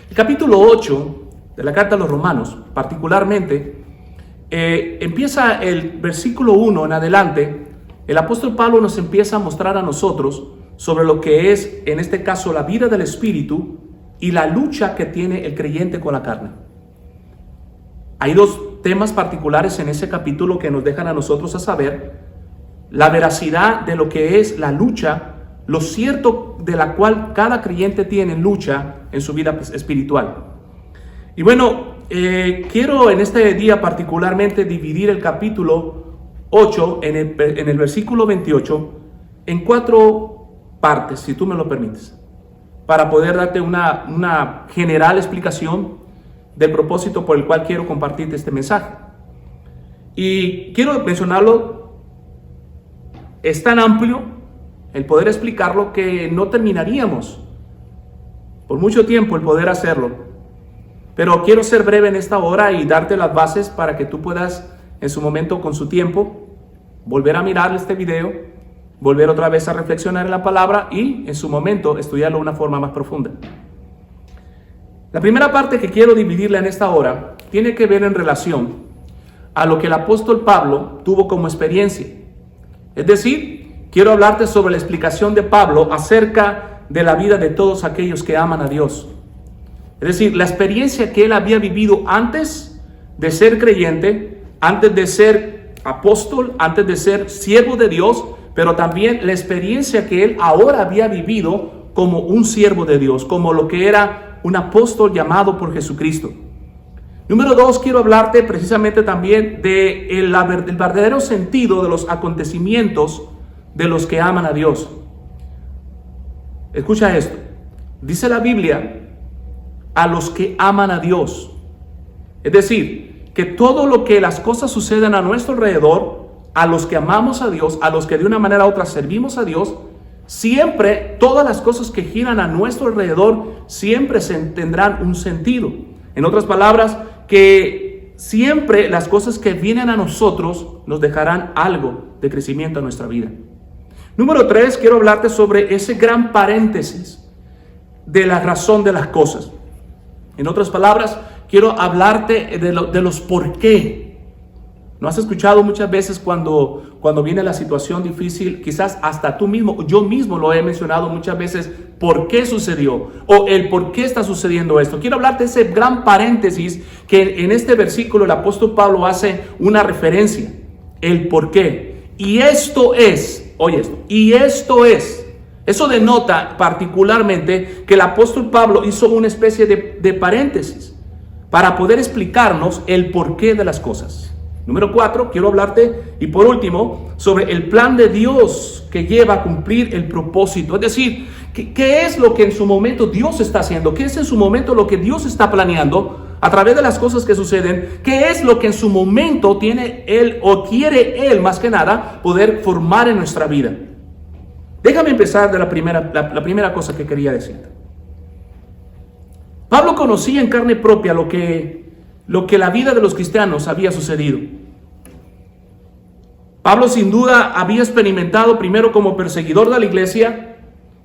El capítulo 8 de la carta a los Romanos, particularmente, empieza el versículo 1 en adelante. El apóstol Pablo nos empieza a mostrar a nosotros sobre lo que es, en este caso, la vida del Espíritu y la lucha que tiene el creyente con la carne. Hay dos temas particulares en ese capítulo que nos dejan a nosotros a saber la veracidad de lo que es la lucha, lo cierto de la cual cada creyente tiene lucha en su vida espiritual. Y bueno, quiero en este día particularmente dividir el capítulo 8 en el versículo 28 en 4 partes, si tú me lo permites, para poder darte una general explicación del propósito por el cual quiero compartirte este mensaje. Y quiero mencionarlo, es tan amplio el poder explicarlo que no terminaríamos por mucho tiempo el poder hacerlo. Pero quiero ser breve en esta hora y darte las bases para que tú puedas en su momento, con su tiempo, volver a mirar este video, volver otra vez a reflexionar en la palabra y en su momento estudiarlo de una forma más profunda. La primera parte que quiero dividirla en esta hora tiene que ver en relación a lo que el apóstol Pablo tuvo como experiencia. Es decir, quiero hablarte sobre la explicación de Pablo acerca de la vida de todos aquellos que aman a Dios. Es decir, la experiencia que él había vivido antes de ser creyente, antes de ser apóstol, antes de ser siervo de Dios, pero también la experiencia que él ahora había vivido como un siervo de Dios, como lo que era un apóstol llamado por Jesucristo. Número 2, quiero hablarte precisamente también del verdadero sentido de los acontecimientos de los que aman a Dios. Escucha esto. Dice la Biblia, a los que aman a Dios. Es decir, que todo lo que las cosas suceden a nuestro alrededor, a los que amamos a Dios, a los que de una manera u otra servimos a Dios, siempre todas las cosas que giran a nuestro alrededor siempre tendrán un sentido. En otras palabras, que siempre las cosas que vienen a nosotros nos dejarán algo de crecimiento en nuestra vida. Número 3, quiero hablarte sobre ese gran paréntesis de la razón de las cosas. En otras palabras, quiero hablarte de los por qué. ¿No has escuchado muchas veces cuando viene la situación difícil? Quizás hasta tú mismo, yo mismo lo he mencionado muchas veces, ¿por qué sucedió? O el por qué está sucediendo esto. Quiero hablarte de ese gran paréntesis que en este versículo el apóstol Pablo hace una referencia. El por qué. Y esto es, oye esto, y esto es. Eso denota particularmente que el apóstol Pablo hizo una especie de paréntesis para poder explicarnos el porqué de las cosas. Número 4, quiero hablarte, y por último, sobre el plan de Dios que lleva a cumplir el propósito. Es decir, ¿qué es lo que en su momento Dios está haciendo? ¿Qué es en su momento lo que Dios está planeando a través de las cosas que suceden? ¿Qué es lo que en su momento tiene Él o quiere Él, más que nada, poder formar en nuestra vida? Déjame empezar de la primera cosa que quería decirte. Pablo conocía en carne propia lo que la vida de los cristianos había sucedido. Pablo sin duda había experimentado primero como perseguidor de la iglesia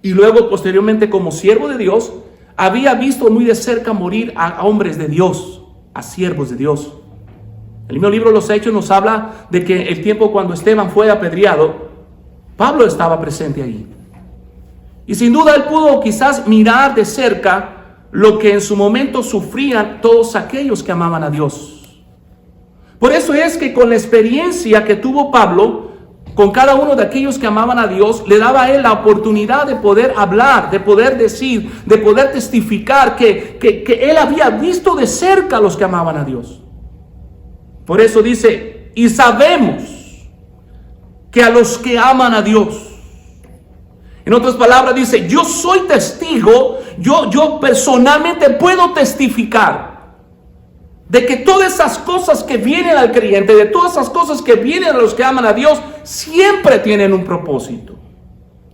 y luego posteriormente como siervo de Dios. Había visto muy de cerca morir a hombres de Dios, a siervos de Dios. El mismo libro de los Hechos nos habla de que el tiempo cuando Esteban fue apedreado, Pablo estaba presente ahí. Y sin duda él pudo quizás mirar de cerca lo que en su momento sufrían todos aquellos que amaban a Dios. Por eso es que con la experiencia que tuvo Pablo con cada uno de aquellos que amaban a Dios, le daba a él la oportunidad de poder hablar, de poder decir, de poder testificar que él había visto de cerca a los que amaban a Dios. Por eso dice, y sabemos que a los que aman a Dios. En otras palabras dice, yo soy testigo, yo personalmente puedo testificar de que todas esas cosas que vienen al creyente, de todas esas cosas que vienen a los que aman a Dios, siempre tienen un propósito.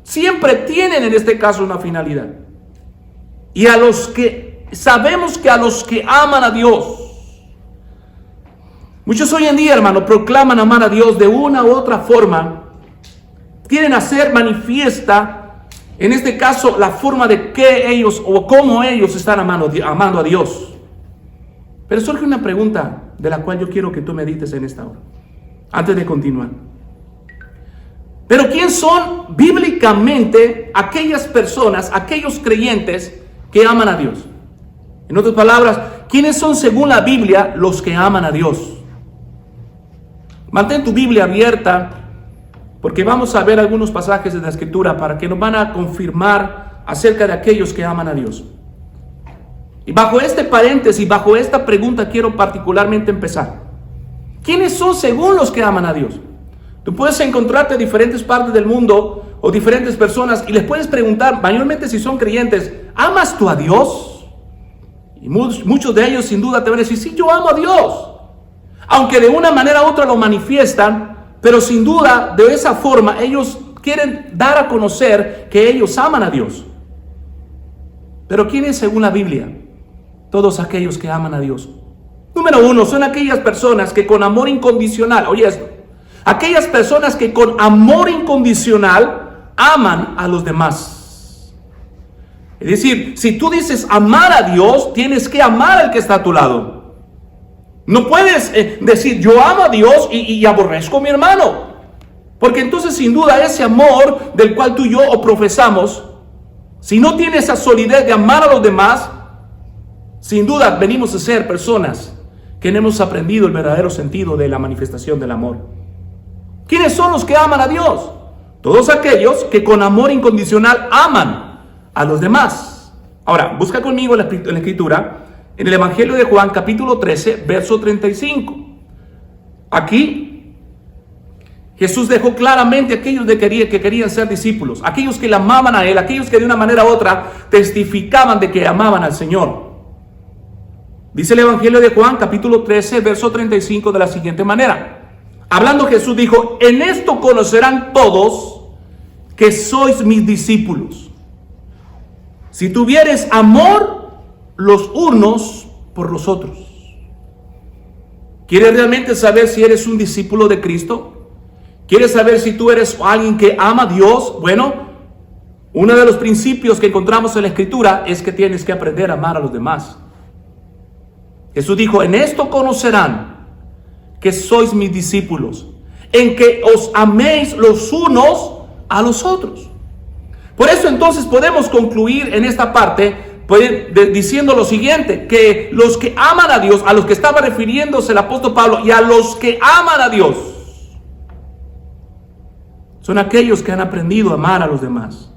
Siempre tienen en este caso una finalidad. Y a los que, sabemos que a los que aman a Dios, muchos hoy en día, hermano, proclaman amar a Dios de una u otra forma, quieren hacer manifiesta, en este caso, la forma de que ellos o cómo ellos están amando a Dios. Pero surge una pregunta de la cual yo quiero que tú medites en esta hora, antes de continuar. Pero ¿quién son bíblicamente aquellas personas, aquellos creyentes que aman a Dios? En otras palabras, ¿quiénes son según la Biblia los que aman a Dios? Mantén tu Biblia abierta, porque vamos a ver algunos pasajes de la Escritura para que nos van a confirmar acerca de aquellos que aman a Dios. Y bajo este paréntesis, bajo esta pregunta quiero particularmente empezar. ¿Quiénes son según los que aman a Dios? Tú puedes encontrarte en diferentes partes del mundo o diferentes personas y les puedes preguntar, mayormente si son creyentes, ¿amas tú a Dios? Y muchos de ellos sin duda te van a decir, sí, yo amo a Dios. Aunque de una manera u otra lo manifiestan, pero sin duda de esa forma ellos quieren dar a conocer que ellos aman a Dios. Pero ¿quién es según la Biblia? Todos aquellos que aman a Dios. Número uno, son aquellas personas que con amor incondicional, oye esto, aquellas personas que con amor incondicional aman a los demás. Es decir, si tú dices amar a Dios, tienes que amar al que está a tu lado. No puedes decir yo amo a Dios y aborrezco a mi hermano. Porque entonces sin duda ese amor del cual tú y yo profesamos, si no tiene esa solidez de amar a los demás, sin duda venimos a ser personas que no hemos aprendido el verdadero sentido de la manifestación del amor. ¿Quiénes son los que aman a Dios? Todos aquellos que con amor incondicional aman a los demás. Ahora, busca conmigo en la Escritura, en el Evangelio de Juan, capítulo 13, verso 35. Aquí, Jesús dejó claramente a aquellos que querían ser discípulos, aquellos que le amaban a Él, aquellos que de una manera u otra testificaban de que amaban al Señor. Dice el Evangelio de Juan, capítulo 13, verso 35, de la siguiente manera. Hablando Jesús dijo, en esto conocerán todos que sois mis discípulos, si tuvieres amor los unos por los otros. ¿Quieres realmente saber si eres un discípulo de Cristo? ¿Quieres saber si tú eres alguien que ama a Dios? Bueno, uno de los principios que encontramos en la Escritura es que tienes que aprender a amar a los demás. Jesús dijo, en esto conocerán que sois mis discípulos, en que os améis los unos a los otros. Por eso entonces podemos concluir en esta parte diciendo lo siguiente, que los que aman a Dios, a los que estaba refiriéndose el apóstol Pablo, y a los que aman a Dios, son aquellos que han aprendido a amar a los demás.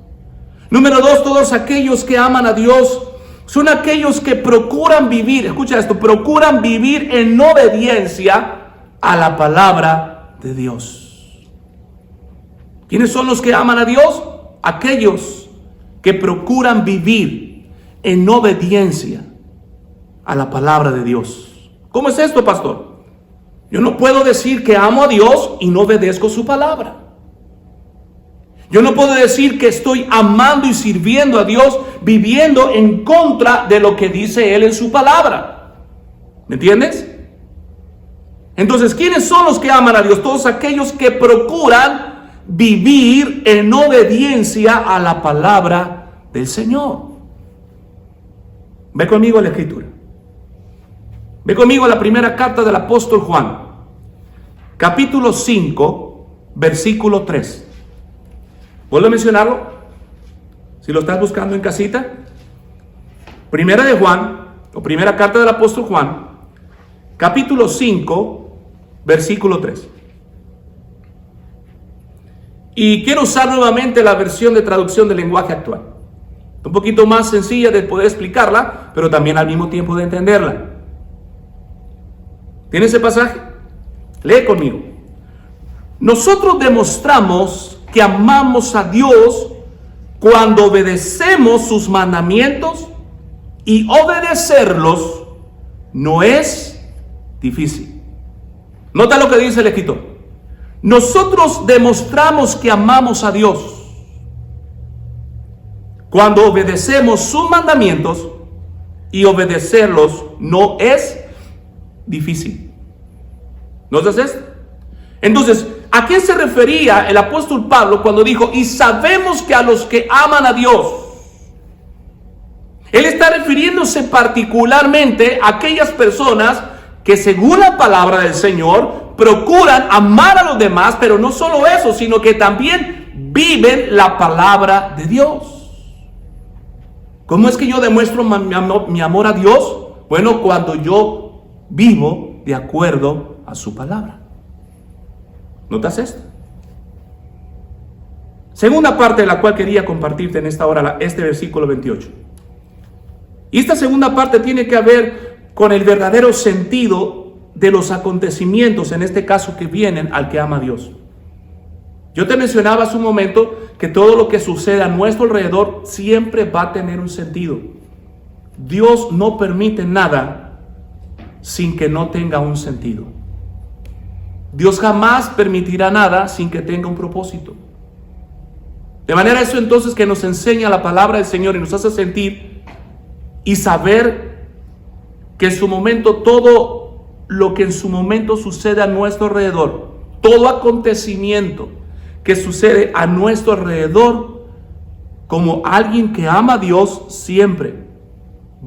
Número dos, todos aquellos que aman a Dios son aquellos que procuran vivir, escucha esto, procuran vivir en obediencia a la palabra de Dios. ¿Quiénes son los que aman a Dios? Aquellos que procuran vivir en obediencia a la palabra de Dios. ¿Cómo es esto, pastor? Yo no puedo decir que amo a Dios y no obedezco su palabra. Yo no puedo decir que estoy amando y sirviendo a Dios viviendo en contra de lo que dice Él en su palabra. ¿Me entiendes? Entonces, ¿quiénes son los que aman a Dios? Todos aquellos que procuran vivir en obediencia a la palabra del Señor. Ve conmigo a la Escritura. Ve conmigo a la primera carta del apóstol Juan, capítulo 5, versículo 3. ¿Vuelvo a mencionarlo? Si lo estás buscando en casita, Primera de Juan, o primera carta del apóstol Juan, capítulo 5, versículo 3. Y quiero usar nuevamente la versión de traducción del lenguaje actual. Un poquito más sencilla de poder explicarla, pero también al mismo tiempo de entenderla. ¿Tiene ese pasaje? Lee conmigo. Nosotros demostramos que amamos a Dios cuando obedecemos sus mandamientos, y obedecerlos no es difícil. Nota lo que dice el escritor. Nosotros demostramos que amamos a Dios cuando obedecemos sus mandamientos, y obedecerlos no es difícil. ¿Notas esto? Entonces, ¿a qué se refería el apóstol Pablo cuando dijo, y sabemos que a los que aman a Dios? Él está refiriéndose particularmente a aquellas personas que, según la palabra del Señor, procuran amar a los demás, pero no solo eso, sino que también viven la palabra de Dios. ¿Cómo es que yo demuestro mi amor a Dios? Bueno, cuando yo vivo de acuerdo a su palabra. ¿Notas esto? Segunda parte de la cual quería compartirte en esta hora, este versículo 28. Y esta segunda parte tiene que ver con el verdadero sentido de los acontecimientos, en este caso que vienen al que ama a Dios. Yo te mencionaba hace un momento que todo lo que sucede a nuestro alrededor siempre va a tener un sentido. Dios no permite nada sin que no tenga un sentido. Dios jamás permitirá nada sin que tenga un propósito. De manera eso entonces que nos enseña la palabra del Señor y nos hace sentir y saber que en su momento todo lo que en su momento sucede a nuestro alrededor, todo acontecimiento que sucede a nuestro alrededor, como alguien que ama a Dios, siempre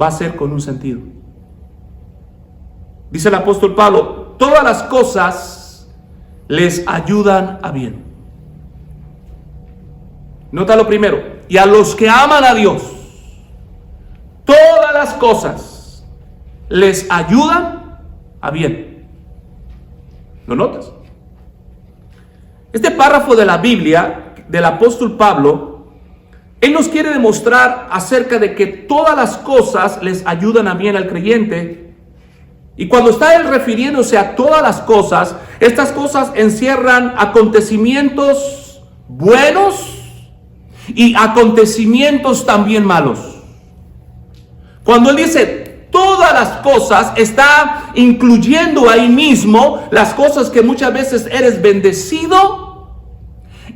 va a ser con un sentido. Dice el apóstol Pablo, todas las cosas les ayudan a bien. Nota lo primero, y a los que aman a Dios, todas las cosas les ayudan a bien. ¿Lo notas? Este párrafo de la Biblia del apóstol Pablo, él nos quiere demostrar acerca de que todas las cosas les ayudan a bien al creyente. Y cuando está él refiriéndose a todas las cosas, estas cosas encierran acontecimientos buenos y acontecimientos también malos. Cuando él dice todas las cosas, está incluyendo ahí mismo las cosas que muchas veces eres bendecido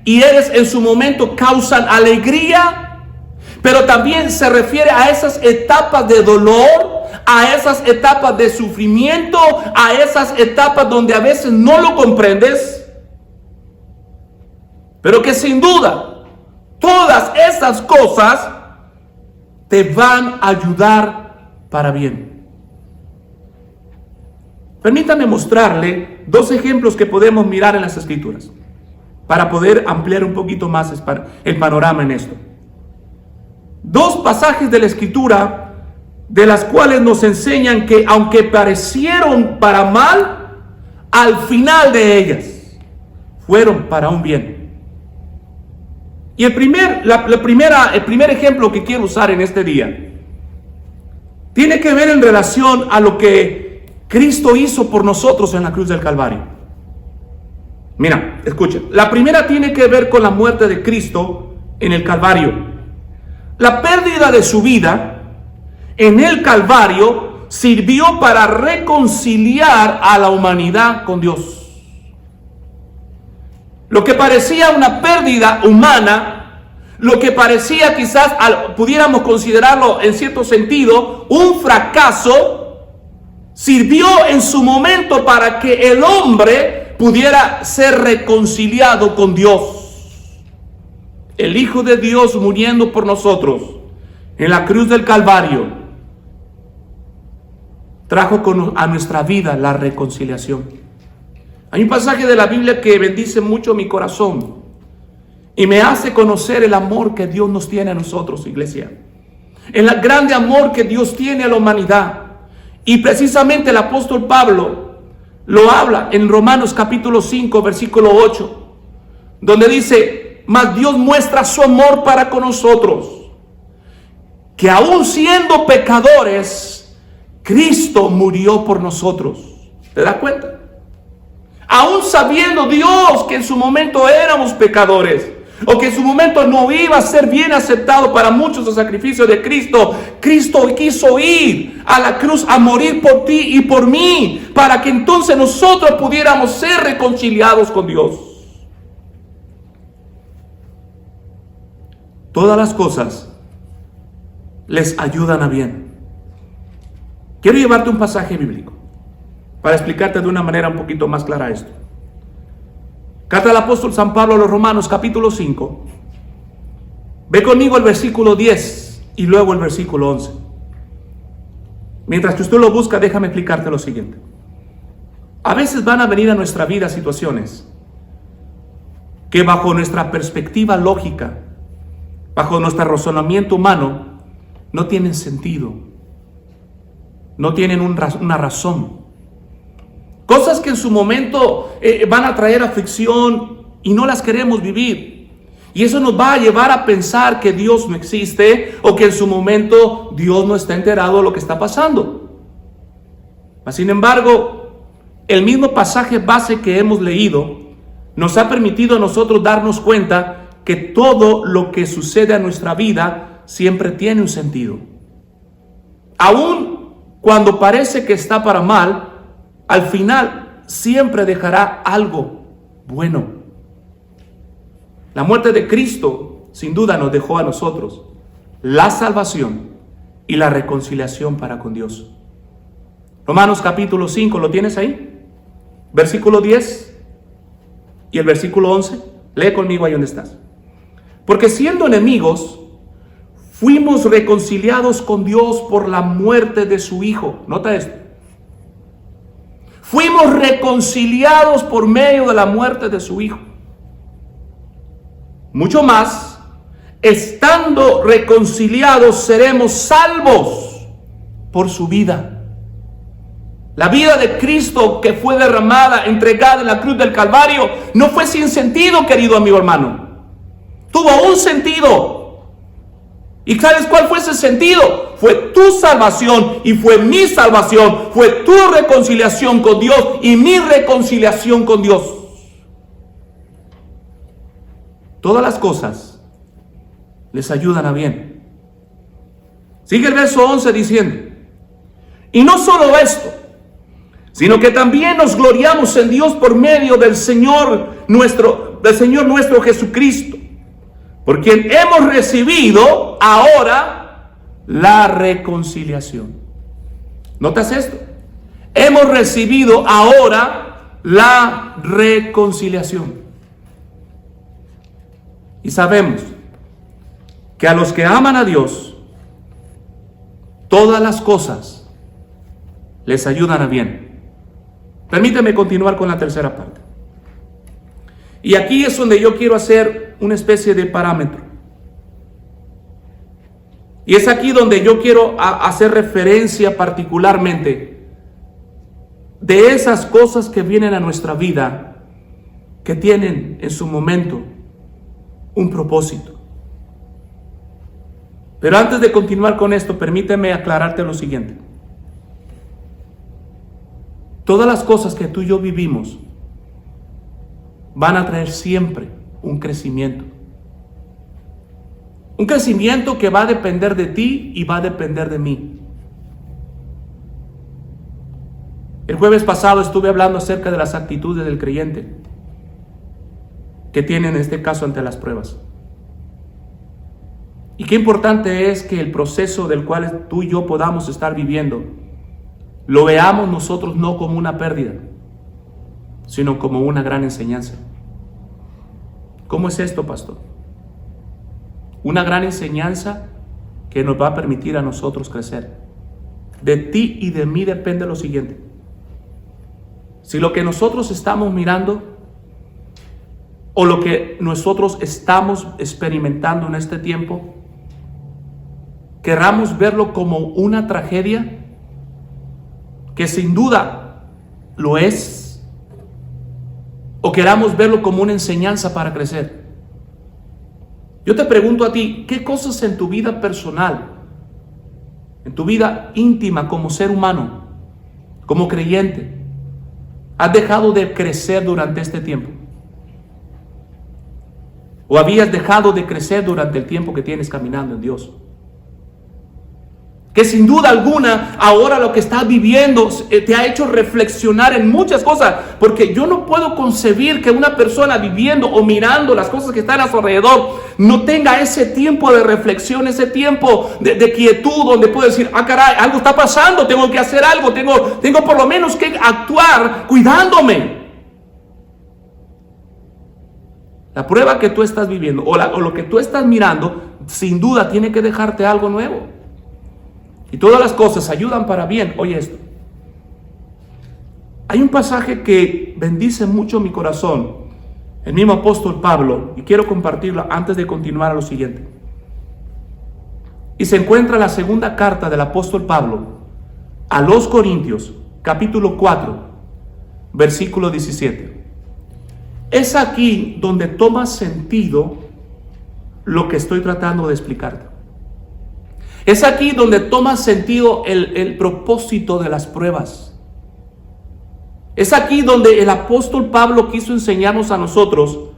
y eres en su momento causan alegría, pero también se refiere a esas etapas de dolor, a esas etapas de sufrimiento, a esas etapas donde a veces no lo comprendes, pero que sin duda todas esas cosas te van a ayudar para bien. Permítame mostrarle dos ejemplos que podemos mirar en las Escrituras para poder ampliar un poquito más el panorama en esto. Dos pasajes de la Escritura de las cuales nos enseñan que aunque parecieron para mal, al final de ellas fueron para un bien. Y el primer ejemplo que quiero usar en este día tiene que ver en relación a lo que Cristo hizo por nosotros en la cruz del Calvario. Mira, escuchen. La primera tiene que ver con la muerte de Cristo en el Calvario. La pérdida de su vida en el Calvario sirvió para reconciliar a la humanidad con Dios. Lo que parecía una pérdida humana, lo que parecía quizás, pudiéramos considerarlo en cierto sentido, un fracaso, sirvió en su momento para que el hombre pudiera ser reconciliado con Dios. El Hijo de Dios muriendo por nosotros en la cruz del Calvario trajo a nuestra vida la reconciliación. Hay un pasaje de la Biblia que bendice mucho mi corazón, y me hace conocer el amor que Dios nos tiene a nosotros, iglesia. El grande amor que Dios tiene a la humanidad. Y precisamente el apóstol Pablo lo habla en Romanos capítulo 5, versículo 8, donde dice: mas Dios muestra su amor para con nosotros, que aún siendo pecadores, Cristo murió por nosotros. ¿Te das cuenta? Aún sabiendo Dios que en su momento éramos pecadores, o que en su momento no iba a ser bien aceptado para muchos el sacrificio de Cristo, Cristo quiso ir a la cruz a morir por ti y por mí, para que entonces nosotros pudiéramos ser reconciliados con Dios. Todas las cosas les ayudan a bien. Quiero llevarte un pasaje bíblico para explicarte de una manera un poquito más clara esto. Carta del apóstol San Pablo a los Romanos capítulo 5. Ve conmigo el versículo 10 y luego el versículo 11. Mientras que usted lo busca, déjame explicarte lo siguiente. A veces van a venir a nuestra vida situaciones que bajo nuestra perspectiva lógica, bajo nuestro razonamiento humano, no tienen sentido, no tienen una razón. Cosas que en su momento van a traer aflicción y no las queremos vivir. Y eso nos va a llevar a pensar que Dios no existe, o que en su momento Dios no está enterado de lo que está pasando. Sin embargo, el mismo pasaje base que hemos leído nos ha permitido a nosotros darnos cuenta que todo lo que sucede a nuestra vida siempre tiene un sentido. Aún cuando parece que está para mal, al final siempre dejará algo bueno. La muerte de Cristo sin duda nos dejó a nosotros la salvación y la reconciliación para con Dios. Romanos capítulo 5, ¿lo tienes ahí? Versículo 10 y el versículo 11. Lee conmigo ahí donde estás. Porque siendo enemigos, fuimos reconciliados con Dios por la muerte de su Hijo. Nota esto. Fuimos reconciliados por medio de la muerte de su Hijo. Mucho más, estando reconciliados, seremos salvos por su vida. La vida de Cristo que fue derramada, entregada en la cruz del Calvario, no fue sin sentido, querido amigo hermano. Tuvo un sentido. ¿Y sabes cuál fue ese sentido? Fue tu salvación y fue mi salvación. Fue tu reconciliación con Dios y mi reconciliación con Dios. Todas las cosas les ayudan a bien. Sigue el verso 11 diciendo: y no solo esto, sino que también nos gloriamos en Dios por medio del Señor nuestro Jesucristo, por quien hemos recibido ahora la reconciliación. ¿Notas esto? Hemos recibido ahora la reconciliación. Y sabemos que a los que aman a Dios, todas las cosas les ayudan a bien. Permíteme continuar con la tercera parte. Y aquí es donde yo quiero hacer una especie de parámetro. Y es aquí donde yo quiero hacer referencia particularmente de esas cosas que vienen a nuestra vida, que tienen en su momento un propósito. Pero antes de continuar con esto, permíteme aclararte lo siguiente. Todas las cosas que tú y yo vivimos van a traer siempre un crecimiento. Un crecimiento que va a depender de ti y va a depender de mí. El jueves pasado estuve hablando acerca de las actitudes del creyente que tiene en este caso ante las pruebas. Y qué importante es que el proceso del cual tú y yo podamos estar viviendo lo veamos nosotros no como una pérdida, sino como una gran enseñanza. ¿Cómo es esto, pastor? Una gran enseñanza que nos va a permitir a nosotros crecer. De ti y de mí depende lo siguiente. Si lo que nosotros estamos mirando o lo que nosotros estamos experimentando en este tiempo, querramos verlo como una tragedia, que sin duda lo es, o queramos verlo como una enseñanza para crecer. Yo te pregunto a ti, ¿qué cosas en tu vida personal, en tu vida íntima como ser humano, como creyente, has dejado de crecer durante este tiempo? ¿O habías dejado de crecer durante el tiempo que tienes caminando en Dios? Que sin duda alguna, ahora lo que estás viviendo te ha hecho reflexionar en muchas cosas. Porque yo no puedo concebir que una persona viviendo o mirando las cosas que están a su alrededor no tenga ese tiempo de reflexión, ese tiempo de quietud, donde puede decir, ah caray, algo está pasando, tengo que hacer algo, tengo por lo menos que actuar cuidándome. La prueba que tú estás viviendo o lo que tú estás mirando, sin duda tiene que dejarte algo nuevo. Y todas las cosas ayudan para bien. Oye esto. Hay un pasaje que bendice mucho mi corazón, el mismo apóstol Pablo, y quiero compartirlo antes de continuar a lo siguiente. Y se encuentra en la segunda carta del apóstol Pablo a los Corintios, capítulo 4, versículo 17. Es aquí donde toma sentido lo que estoy tratando de explicarte. Es aquí donde toma sentido el propósito de las pruebas. Es aquí donde el apóstol Pablo quiso enseñarnos a nosotros,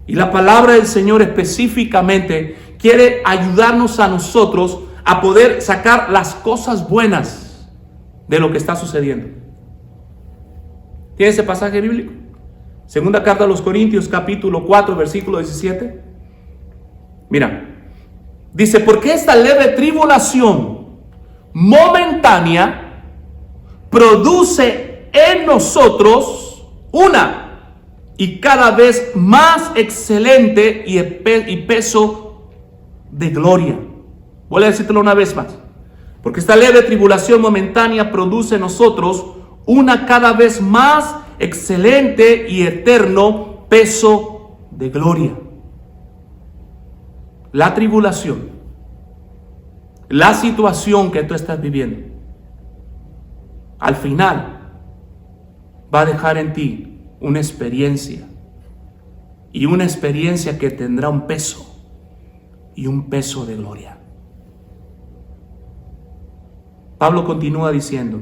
y la palabra del Señor específicamente quiere ayudarnos a nosotros a poder sacar las cosas buenas de lo que está sucediendo. ¿Tiene ese pasaje bíblico? Segunda carta a los Corintios, capítulo 4, versículo 17. Mira, dice, porque esta leve tribulación momentánea produce en nosotros una y cada vez más excelente y peso de gloria. Voy a decírtelo una vez más. Porque esta leve tribulación momentánea produce en nosotros una cada vez más excelente y eterno peso de gloria. La tribulación, la situación que tú estás viviendo, al final va a dejar en ti una experiencia, y una experiencia que tendrá un peso y un peso de gloria. Pablo continúa diciendo,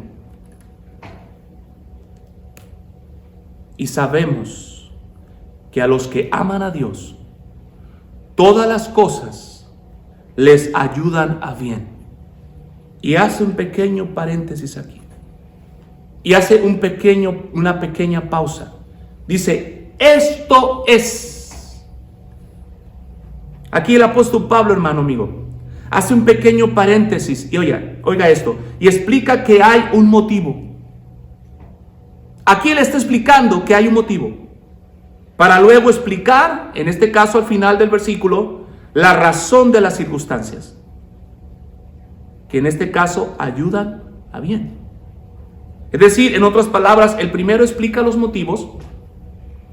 y sabemos que a los que aman a Dios, todas las cosas les ayudan a bien. Y hace un pequeño paréntesis aquí. Y hace una pequeña pausa. Dice, esto es. Aquí el apóstol Pablo, hermano amigo, hace un pequeño paréntesis y oiga esto, y explica que hay un motivo. Aquí él está explicando que hay un motivo, para luego explicar, en este caso al final del versículo, la razón de las circunstancias, que en este caso ayudan a bien. Es decir, en otras palabras, el primero explica los motivos,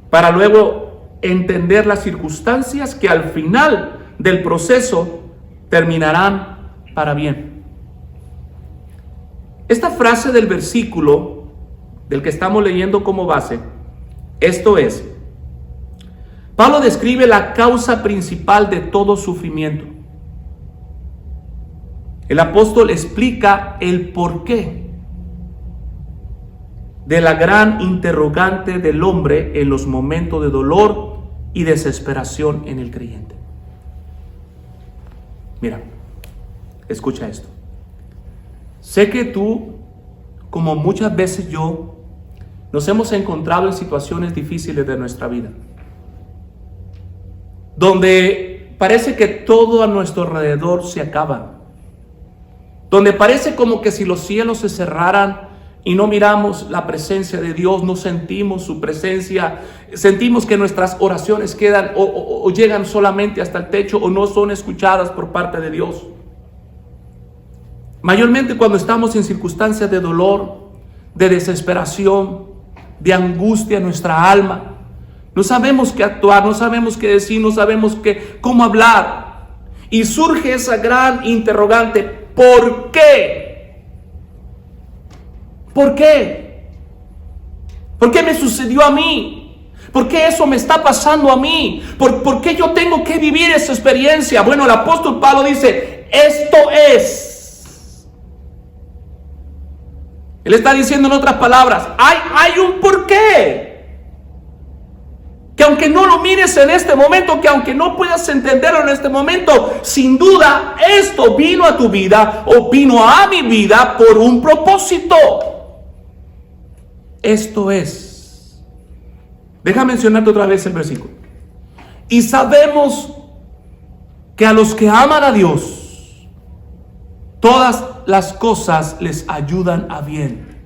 para luego entender las circunstancias que al final del proceso terminarán para bien. Esta frase del versículo del que estamos leyendo como base, esto es, Pablo describe la causa principal de todo sufrimiento. El apóstol explica el porqué de la gran interrogante del hombre en los momentos de dolor y desesperación en el creyente. Mira, escucha esto. Sé que tú, como muchas veces yo, nos hemos encontrado en situaciones difíciles de nuestra vida, donde parece que todo a nuestro alrededor se acaba, donde parece como que si los cielos se cerraran y no miramos la presencia de Dios, no sentimos su presencia, sentimos que nuestras oraciones quedan o llegan solamente hasta el techo o no son escuchadas por parte de Dios. Mayormente cuando estamos en circunstancias de dolor, de desesperación, de angustia en nuestra alma, No sabemos qué actuar, no sabemos qué decir, no sabemos cómo hablar. Y surge esa gran interrogante: ¿por qué? ¿Por qué? ¿Por qué me sucedió a mí? ¿Por qué eso me está pasando a mí? ¿Por qué yo tengo que vivir esa experiencia? Bueno, el apóstol Pablo dice: esto es. Él está diciendo en otras palabras, hay un porqué. Que aunque no lo mires en este momento, que aunque no puedas entenderlo en este momento, sin duda esto vino a tu vida o vino a mi vida por un propósito. Esto es. Deja mencionarte otra vez el versículo. Y sabemos que a los que aman a Dios, todas las cosas les ayudan a bien.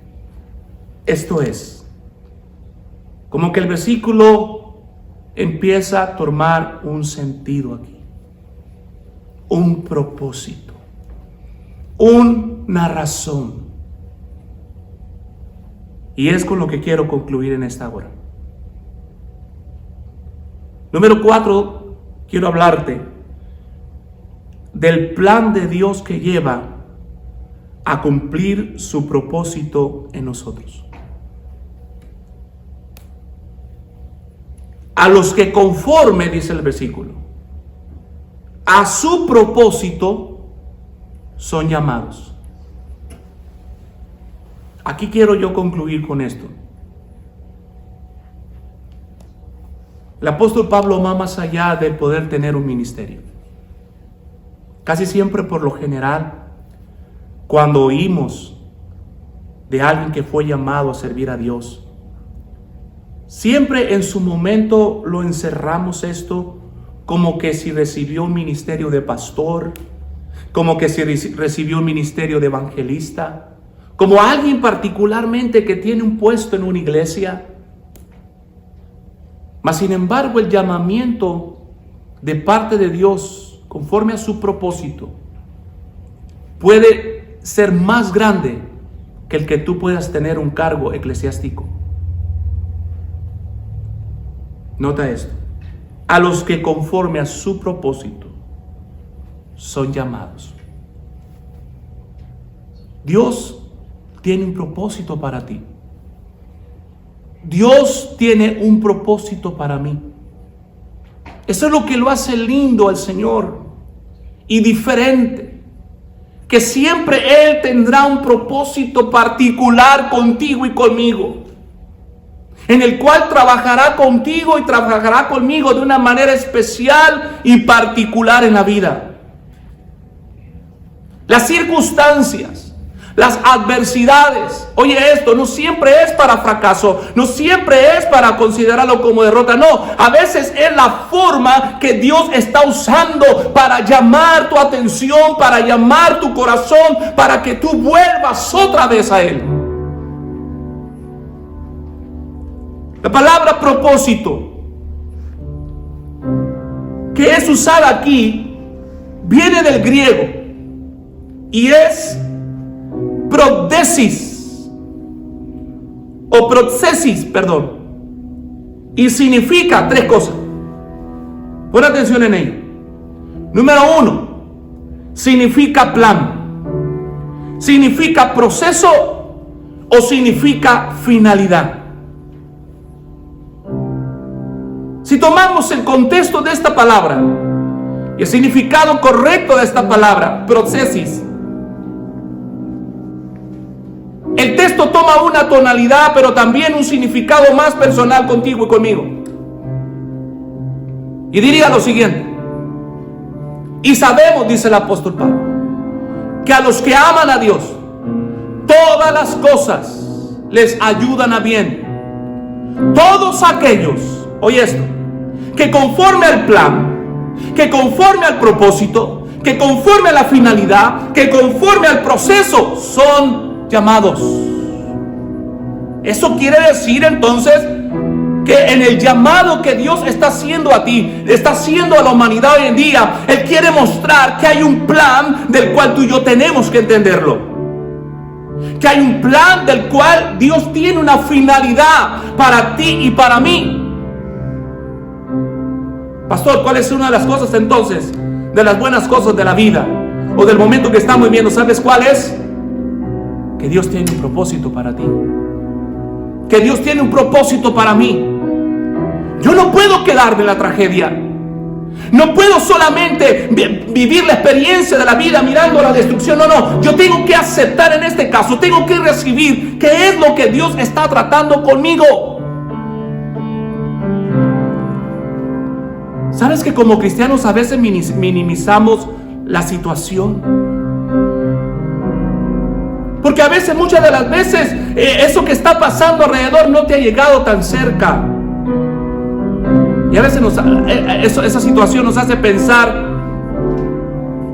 Esto es. Como que el versículo empieza a tomar un sentido aquí, un propósito, una razón. Y es con lo que quiero concluir en esta hora. Número 4, quiero hablarte del plan de Dios que lleva a cumplir su propósito en nosotros. A los que conforme, dice el versículo, a su propósito son llamados. Aquí quiero yo concluir con esto. El apóstol Pablo va más allá de poder tener un ministerio. Casi siempre, por lo general, cuando oímos de alguien que fue llamado a servir a Dios, siempre en su momento lo encerramos esto como que si recibió un ministerio de pastor, como que si recibió un ministerio de evangelista, como alguien particularmente que tiene un puesto en una iglesia. Mas sin embargo, el llamamiento de parte de Dios conforme a su propósito puede ser más grande que el que tú puedas tener un cargo eclesiástico. Nota esto: a los que conforme a su propósito son llamados. Dios tiene un propósito para ti. Dios tiene un propósito para mí. Eso es lo que lo hace lindo al Señor y diferente. Que siempre Él tendrá un propósito particular contigo y conmigo, en el cual trabajará contigo y trabajará conmigo de una manera especial y particular en la vida. Las circunstancias, las adversidades, oye esto, no siempre es para fracaso, no siempre es para considerarlo como derrota, no, a veces es la forma que Dios está usando para llamar tu atención, para llamar tu corazón, para que tú vuelvas otra vez a Él. La palabra propósito que es usada aquí viene del griego y es prodesis o procesis, y significa 3 cosas. Pon atención en ello. Número 1, significa plan, significa proceso o significa finalidad. Si tomamos el contexto de esta palabra y el significado correcto de esta palabra, procesis, el texto toma una tonalidad, pero también un significado más personal contigo y conmigo. Y diría lo siguiente: y sabemos, dice el apóstol Pablo, que a los que aman a Dios, todas las cosas les ayudan a bien. Todos aquellos, oye esto, que conforme al plan, que conforme al propósito, que conforme a la finalidad, que conforme al proceso, son llamados. Eso quiere decir entonces que en el llamado que Dios está haciendo a ti, está haciendo a la humanidad hoy en día, Él quiere mostrar que hay un plan del cual tú y yo tenemos que entenderlo. Que hay un plan del cual Dios tiene una finalidad para ti y para mí. Pastor, ¿cuál es una de las cosas entonces, de las buenas cosas de la vida o del momento que estamos viviendo? ¿Sabes cuál es? Que Dios tiene un propósito para ti. Que Dios tiene un propósito para mí. Yo no puedo quedarme en la tragedia. No puedo solamente vivir la experiencia de la vida mirando la destrucción. No, yo tengo que aceptar en este caso, tengo que recibir qué es lo que Dios está tratando conmigo. ¿Sabes que como cristianos a veces minimizamos la situación? Porque a veces, muchas de las veces, eso que está pasando alrededor no te ha llegado tan cerca. Y a veces esa situación nos hace pensar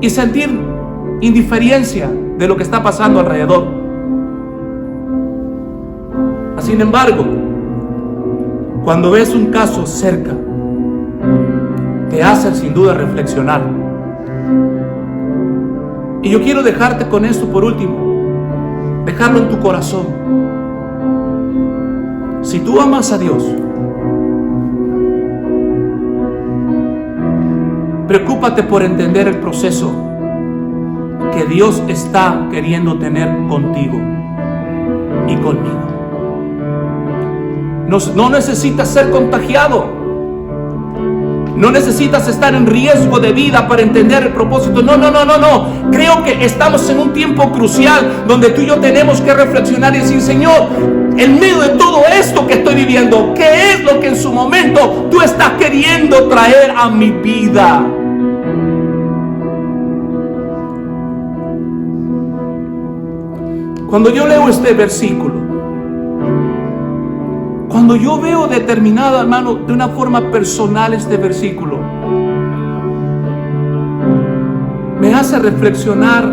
y sentir indiferencia de lo que está pasando alrededor. Sin embargo, cuando ves un caso cerca, te hace sin duda reflexionar. Y yo quiero dejarte con esto por último, dejarlo en tu corazón. Si tú amas a Dios, preocúpate por entender el proceso que Dios está queriendo tener contigo y conmigo. No necesitas ser contagiado. No necesitas estar en riesgo de vida para entender el propósito. No. Creo que estamos en un tiempo crucial donde tú y yo tenemos que reflexionar y decir: Señor, en medio de todo esto que estoy viviendo, ¿qué es lo que en su momento tú estás queriendo traer a mi vida? Cuando yo leo este versículo, cuando yo veo determinado, hermano, de una forma personal este versículo, me hace reflexionar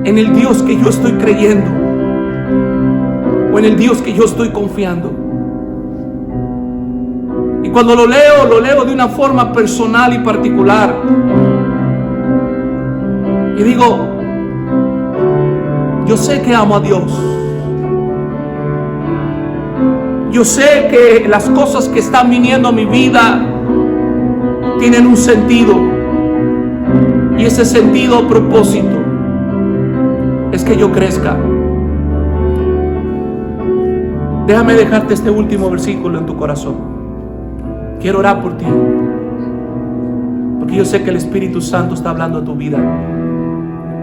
en el Dios que yo estoy creyendo o en el Dios que yo estoy confiando. Y cuando lo leo de una forma personal y particular, y digo: yo sé que amo a Dios. Yo sé que las cosas que están viniendo a mi vida tienen un sentido. Y ese sentido o propósito es que yo crezca. Déjame dejarte este último versículo en tu corazón. Quiero orar por ti, porque yo sé que el Espíritu Santo está hablando a tu vida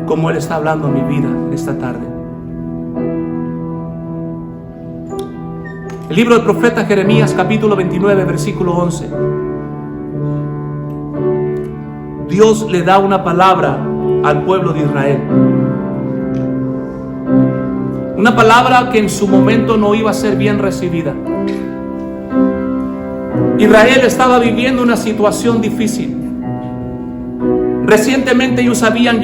como Él está hablando a mi vida esta tarde. El libro del profeta Jeremías, capítulo 29, versículo 11. Dios le da una palabra al pueblo de Israel. Una palabra que en su momento no iba a ser bien recibida. Israel estaba viviendo una situación difícil. Recientemente ellos habían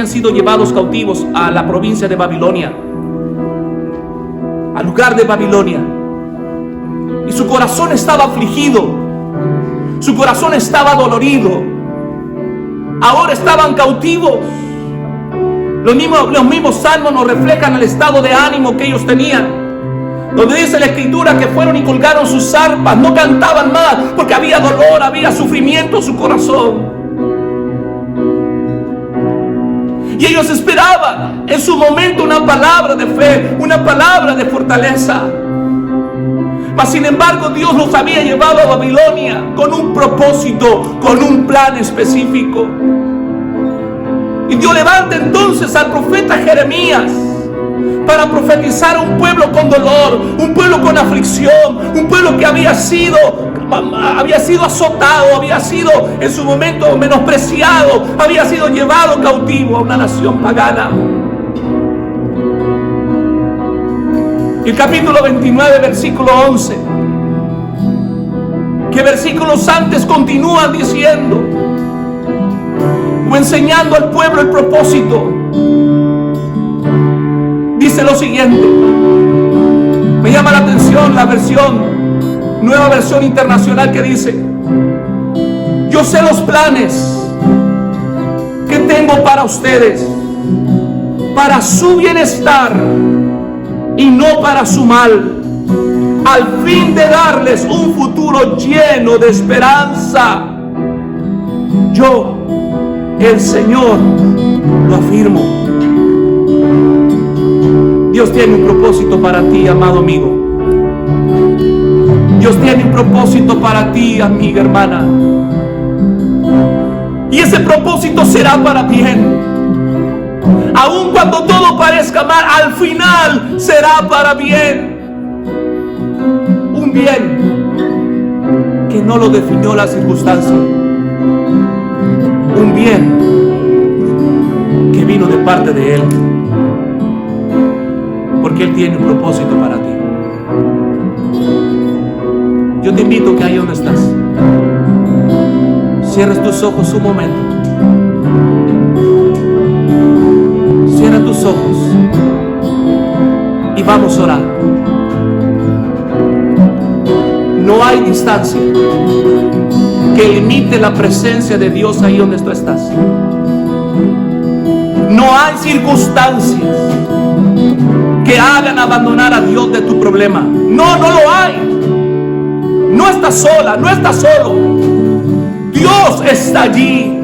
sido llevados cautivos a la provincia de Babilonia, al lugar de Babilonia, y su corazón estaba afligido, su corazón estaba dolorido. Ahora estaban cautivos. Los mismos salmos nos reflejan el estado de ánimo que ellos tenían, donde dice la Escritura que fueron y colgaron sus arpas, no cantaban más porque había dolor, había sufrimiento en su corazón. Y ellos esperaban en su momento una palabra de fe, una palabra de fortaleza. Mas sin embargo Dios los había llevado a Babilonia con un propósito, con un plan específico. Y Dios levanta entonces al profeta Jeremías para profetizar a un pueblo con dolor, un pueblo con aflicción, un pueblo que había sido azotado, había sido en su momento menospreciado, había sido llevado cautivo a una nación pagana. Y el capítulo 29, versículo 11, que versículos antes continúan diciendo o enseñando al pueblo el propósito. Dice lo siguiente. Me llama la atención la nueva versión internacional, que dice: yo sé los planes que tengo para ustedes, para su bienestar y no para su mal, al fin de darles un futuro lleno de esperanza. Yo, el Señor, lo afirmo. Dios tiene un propósito para ti, amado amigo. Dios tiene un propósito para ti, amiga, hermana. Y ese propósito será para bien. Aun cuando todo parezca mal, al final será para bien. Un bien que no lo definió la circunstancia. Un bien que vino de parte de Él. Porque Él tiene un propósito para ti. Yo te invito que ahí donde estás, cierres tus ojos un momento. Cierra tus ojos y vamos a orar. No hay distancia que limite la presencia de Dios ahí donde tú estás. No hay circunstancias que hagan abandonar a Dios de tu problema. No, no lo hay. No estás sola, no estás solo. Dios está allí.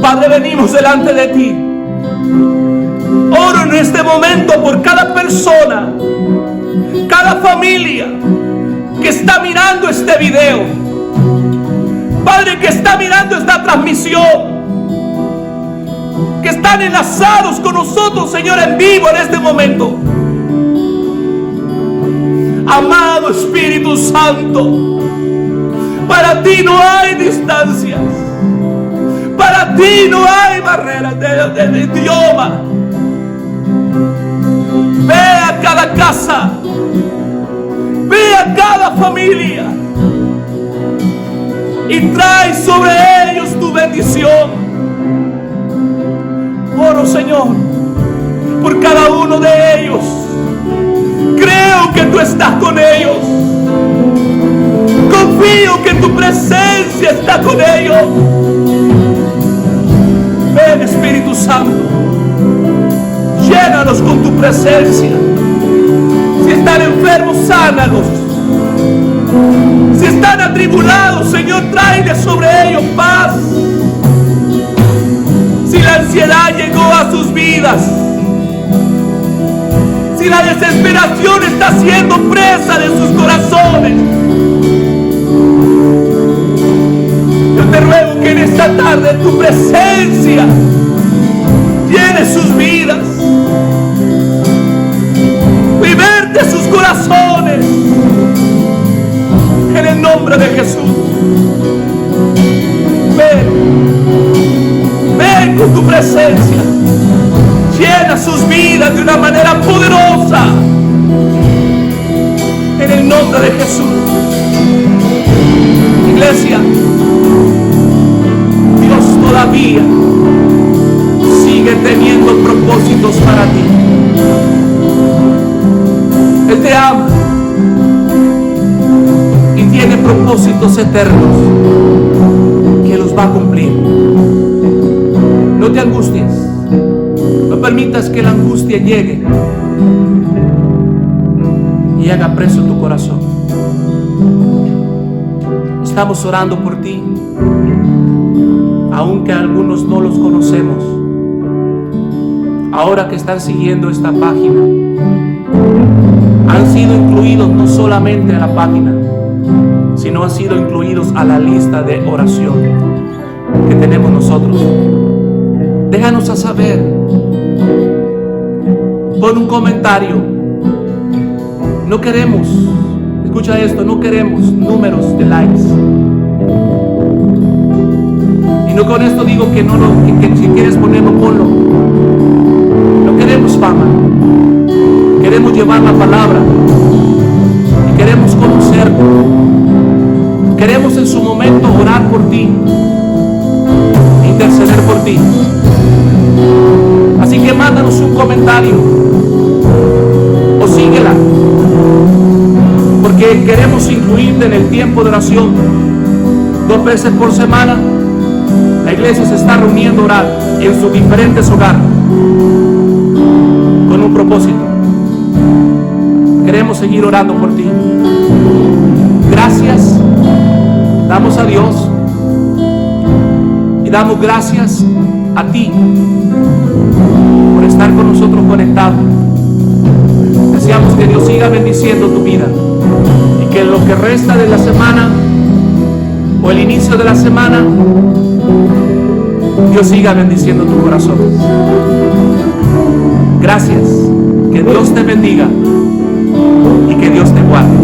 Padre, venimos delante de ti. Oro en este momento por cada persona, cada familia que está mirando este video. Padre, que está mirando esta transmisión, que están enlazados con nosotros, Señor, en vivo en este momento. Amado Espíritu Santo, para ti no hay distancias, para ti no hay barreras de idioma. Ve a cada casa, ve a cada familia y trae sobre ellos tu bendición. Oro, Señor, por cada uno de ellos. Creo que tú estás con ellos. Confío que tu presencia está con ellos. Ven, Espíritu Santo, llénalos con tu presencia. Si están enfermos, sánalos. Si están atribulados, Señor, tráele sobre ellos paz. Si la ansiedad llegó a sus vidas, si la desesperación está siendo presa de sus corazones, yo te ruego que en esta tarde tu presencia llene sus vidas, liberte sus corazones en el nombre de Jesús. Ven con tu presencia, llena sus vidas de una manera poderosa en el nombre de Jesús. Iglesia, Dios todavía sigue teniendo propósitos para ti. Él te ama y tiene propósitos eternos que los va a cumplir. No te angusties. No permitas que la angustia llegue y haga preso tu corazón. Estamos orando por ti, aunque algunos no los conocemos. Ahora que están siguiendo esta página, han sido incluidos no solamente a la página, sino han sido incluidos a la lista de oración que tenemos nosotros. Déjanos a saber. Pon un comentario. No queremos, escucha esto, no queremos números de likes. Y no con esto digo que no que si quieres ponerlo, ponlo. No queremos fama. Queremos llevar la palabra y queremos conocerte. Queremos en su momento orar por ti, interceder por ti. Así que mándanos un comentario o síguela, porque queremos incluirte en el tiempo de oración. 2 veces por semana la iglesia se está reuniendo a orar en sus diferentes hogares con un propósito. Queremos seguir orando por ti. Gracias damos a Dios y damos gracias a ti por estar con nosotros conectados. Deseamos que Dios siga bendiciendo tu vida y que en lo que resta de la semana o el inicio de la semana, Dios siga bendiciendo tu corazón. Gracias. Que Dios te bendiga y que Dios te guarde.